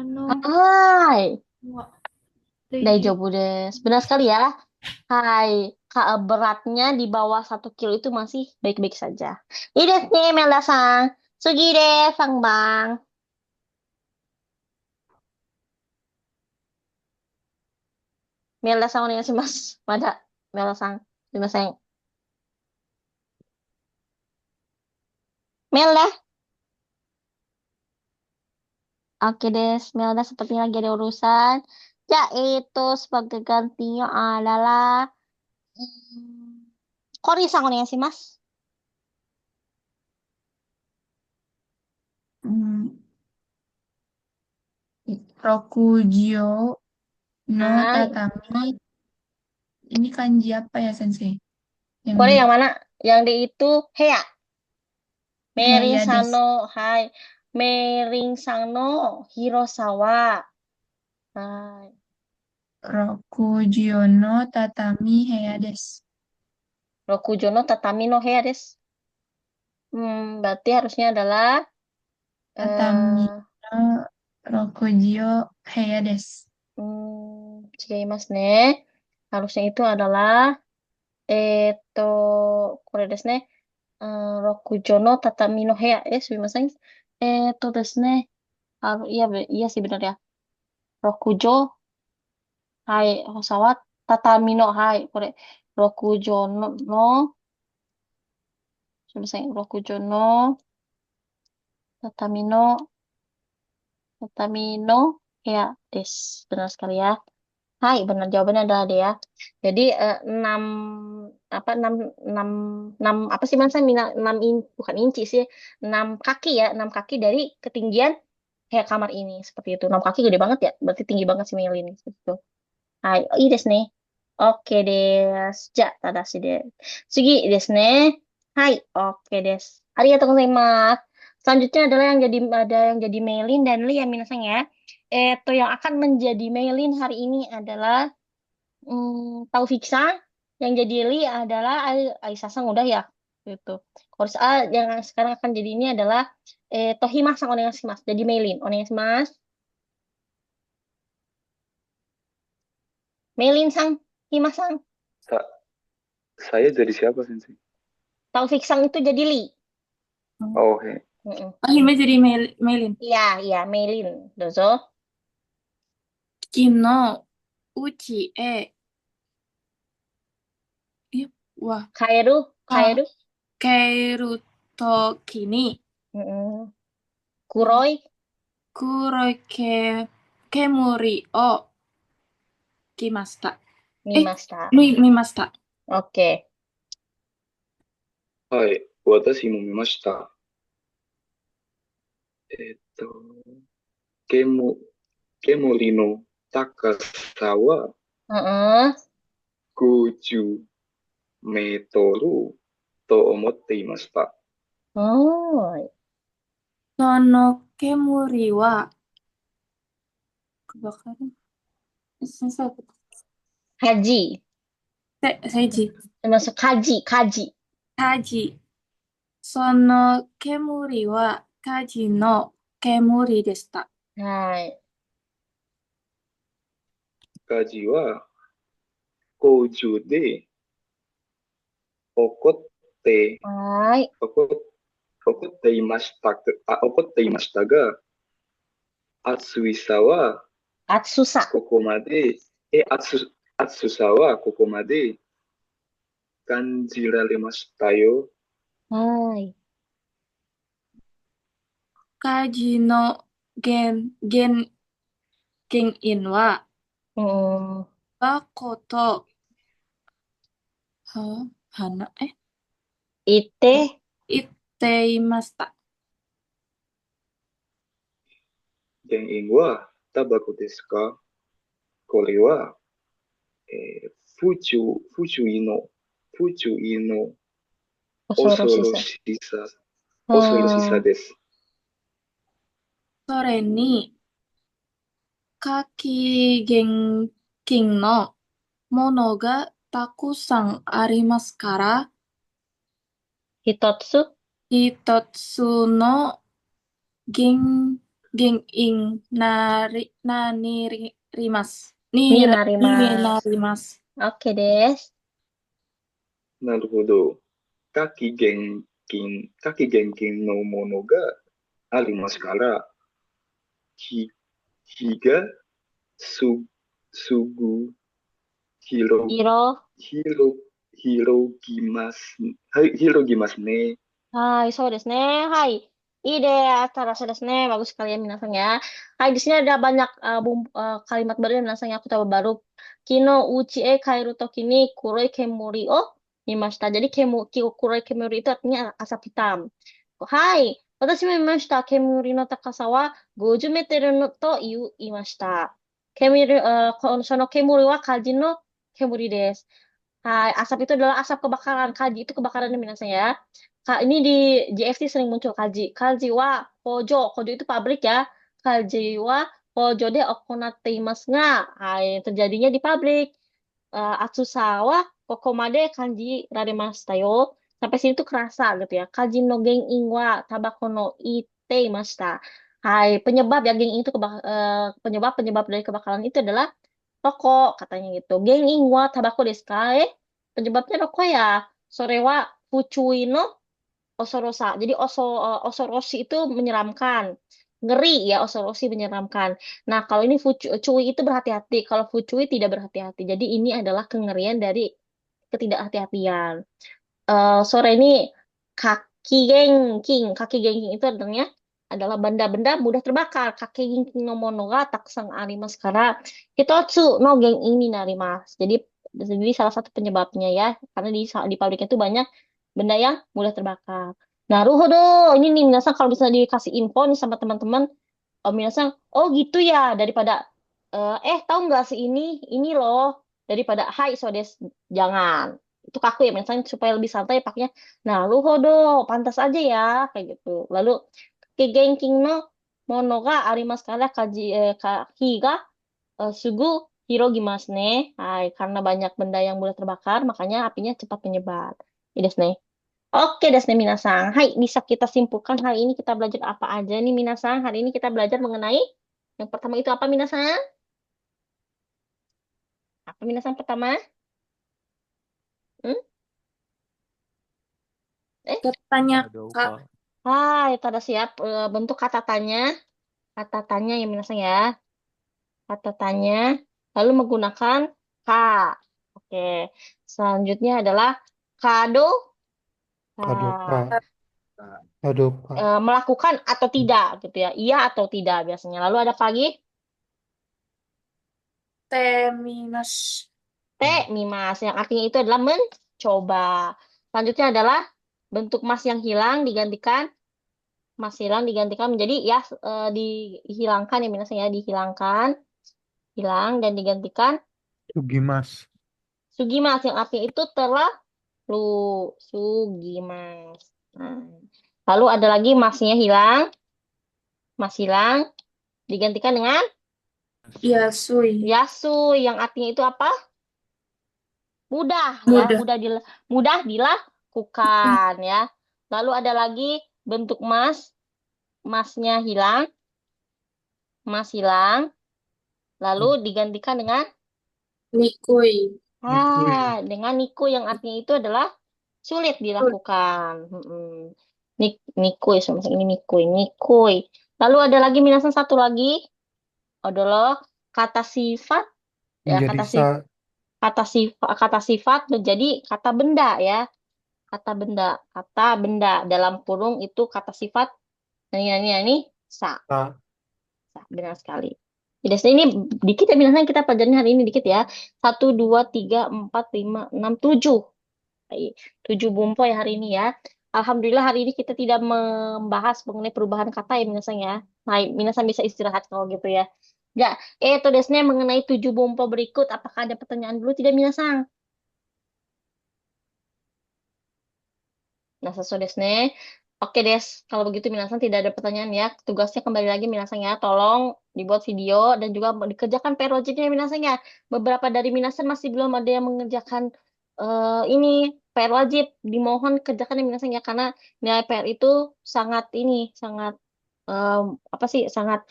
の Hai, は daijobu desu. Benar sekali ya. Hai, beratnya di bawah 1 kilo itu masih baik-baik saja. Ini desu ne, Melda-san. Sugi desu, Sang Bang. Melda-san onegaishimasu. Mada, Melda-san. Sumimasen. Melda? Oke deh, Melda sepertinya lagi ada urusan. Yaitu sebagai gantinya adalah Kori-san onegaishimasu. 60 no Hai, tatami. Ini kanji apa ya, Sensei? Yang Kore di yang mana? Yang di itu Hea. Merin Heya desu. Sano, hai. Merin Sano Hirosawa. Hai. 60 no tatami heya desu. Rokujo no tatami no Hea desu. Berarti harusnya adalah Tatami eh no 60 heya desu. Chigaimasu ne. Harusnya itu adalah eto kore desu ne. Rokujo no tatami no heya. Sumimasen. Desu ne. Iya, iya sih benar ya. Rokujo, hai, Hosawa, tatami no, hai, kore. Rokujo no, sumimasen. Rokujo no, tatami no, tatami no heya desu. Benar sekali ya. Hai, benar jawabannya adalah D ya. Jadi 6 apa 6 6 apa sih Mas? 6 bukan inci sih. 6 kaki ya, 6 kaki dari ketinggian kayak kamar ini seperti itu. 6 kaki gede banget ya. Berarti tinggi banget si Meli ini seperti itu. Hai, oh, iya desu ne. Oke desu. Ja, tadashi desu. Sugi desu ne. Hai, oke desu. Arigatou gozaimasu. Selanjutnya adalah yang jadi Melin dan Lee ya minasang ya. Yang akan menjadi Melin hari ini adalah Taufik Sang, yang jadi Lee adalah Aisyah Sang udah ya gitu. Chorus A yang sekarang akan jadi ini adalah Tohima Sang onegaishimasu. Jadi Melin onegaishimasu. Melin Sang, Hima Sang. Sa- saya jadi siapa, Sensei? Taufik Sang itu jadi Lee. Oh, he. Mm-mm. Oh, Hime jadi Melin. Iya, iya, Melin. Dozo. Kino uchi e. Iya, wah. Kaeru, Kaeru. Kairu toki ni Mm-mm. Kuroi. kuroi kemuri o kimashita. Mimashita. Mimashita. Oke. はい。私も見ました。煙の高さは Heeh. 50メートルと思っていました。 Oh, Sono kemuri wa kebakaran. Susah. haji. Seiji. Termasuk kaji, kaji. Kaji. Sono kemuri wa kaji no kemuri deshita. Hai. 火事は工場で起こって、 Hai. 起こっていましたが、暑さは Atsusa. ここまで、暑さはここまで感じられましたよ。 Hai. Kaji no gen in wa Hmm. bako to hana Ite. itteimashita. 原因はタバコですか？これは、不注意の恐ろ Osorosisa. しさです。 それに、夏季現金のものがたくさんありますから、 Hitotsu. 一つの現金なります。になり Minarimasu. ます。 Oke, des. なるほど。夏季現金のものがありますから、日がすぐ広 Iro. 広ぎますね。 Hai, so desu ne. Hai. Ide atarasu desu ne. Bagus sekali ya minasang ya. Hai, di sini ada banyak kalimat baru ya minasang ya. Aku coba baru. Kino uchi e kairu toki ni kuroi kemuri o mimashita. Jadi kuroi kemuri itu artinya asap hitam. Hai. Watashi mo mimashita. Kemuri no takasa wa 50 meter no to imashita. Sono kemuri wa kaji no kemuri desu. Hai, asap itu adalah asap kebakaran. Kaji itu kebakaran minasang ya. Ini di JFT sering muncul kaji. Kaji wa kojo. Kojo itu pabrik ya. Kaji wa kojo de okonatte imasu nga. Terjadinya di pabrik. Atsusa wa kokomade kanji raremashita yo. Sampai sini tuh kerasa gitu ya. Kaji no genin wa tabako no ite imashita. Hai, penyebab ya genin itu penyebab dari kebakaran itu adalah rokok katanya gitu. Genin wa tabako desu ka? Penyebabnya rokok ya. Sore wa fuchui no Osorosa. Jadi osoroshi itu menyeramkan. Ngeri ya, osoroshi menyeramkan. Nah, kalau ini cui itu berhati-hati. Kalau fucui tidak berhati-hati. Jadi ini adalah kengerian dari ketidakhati-hatian. Sore ini kaki gengking itu artinya adalah benda-benda mudah terbakar. Kaki gengking no mono ga takusang arimasu kara hitotsu no gengking ni narimasu. Jadi salah satu penyebabnya ya, karena di pabriknya itu banyak benda yang mudah terbakar. Naruhodo, ini nih minasan kalau bisa dikasih info nih sama teman-teman, minasan, oh gitu ya, daripada tahu nggak sih ini loh, daripada hai so des, jangan. Itu kaku ya, misalnya supaya lebih santai pakainya. Nah, ruhodo, pantas aja ya, kayak gitu. Lalu, kegengking no mono ga arimasu kara kaki ga sugu hirogimasu ne. Hai, karena banyak benda yang mudah terbakar, makanya apinya cepat menyebar. Ini desu ne. Oke, desu ne minasang. Hai, bisa kita simpulkan hari ini kita belajar apa aja nih minasang? Hari ini kita belajar mengenai yang pertama itu apa minasang? Apa minasang pertama? Hmm? Eh? Katanya Ada Kak, upah. Hai, tada siap bentuk kata tanya. Kata tanya ya minasang ya. Kata tanya. Lalu menggunakan ka. Oke. Selanjutnya adalah kado. Kadoka. Ka. Kadoka. Melakukan atau tidak gitu ya. Iya atau tidak biasanya. Lalu ada apa lagi? temimas. Mimas. Yang artinya itu adalah mencoba. Selanjutnya adalah bentuk mas yang hilang digantikan. Mas hilang digantikan menjadi ya dihilangkan ya minasnya ya. Dihilangkan. Hilang dan digantikan Sugimas. Sugimas yang artinya itu telah lu Sugimas. Nah, lalu ada lagi masnya hilang, mas hilang digantikan dengan Yasui. yasu yang artinya itu apa? Mudah ya, Mudah. mudah dilakukan ya. Lalu ada lagi bentuk masnya hilang, mas hilang, lalu digantikan dengan Nikui. Nikui. dengan niku yang artinya itu adalah sulit dilakukan. Nikui, sama ini nikui. Lalu ada lagi minasan satu lagi adalah kata sifat ya, Menjadi kata sifat menjadi kata benda ya. Kata benda dalam kurung itu kata sifat. Ini sa. Benar sekali. Jadi ini dikit ya minasan kita pelajarin hari ini dikit ya. 1, 2, 3, 4, 5, 6, 7. 7 bumpo ya hari ini ya. Alhamdulillah hari ini kita tidak membahas mengenai perubahan kata ya minasan ya. Nah, minasan bisa istirahat kalau gitu ya. Ya, itu desnya mengenai 7 bumpo berikut. Apakah ada pertanyaan dulu tidak minasan? Nah, sesuai desne. Oke des, kalau begitu minasan tidak ada pertanyaan ya. Tugasnya kembali lagi minasan ya. Tolong dibuat video dan juga dikerjakan PR wajibnya minasan ya. Beberapa dari minasan masih belum ada yang mengerjakan ini PR wajib. Dimohon kerjakan ya minasan ya karena nilai PR itu sangat sangat apa sih? Sangat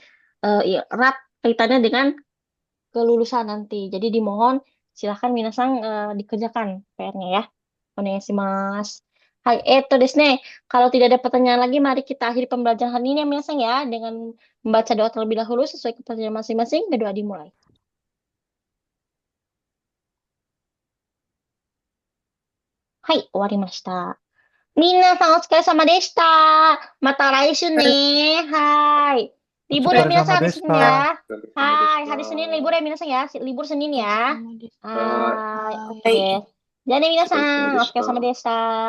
erat kaitannya dengan kelulusan nanti. Jadi dimohon silahkan minasan dikerjakan PR-nya ya. Onegaishimasu. Hai, desu ne. Kalau tidak ada pertanyaan lagi, mari kita akhiri pembelajaran hari ini ya, minasan ya, dengan membaca doa terlebih dahulu sesuai kepercayaan masing-masing. Berdoa dimulai. Hai, owarimashita. Minasan otsukaresama deshita. Mata laishu ne. Hai. Libur ya minasan hari Senin ya. Hai, hari Senin libur ya minasan ya. Libur Senin ya. Hai, oke. Jadi minasan, otsukaresama deshita.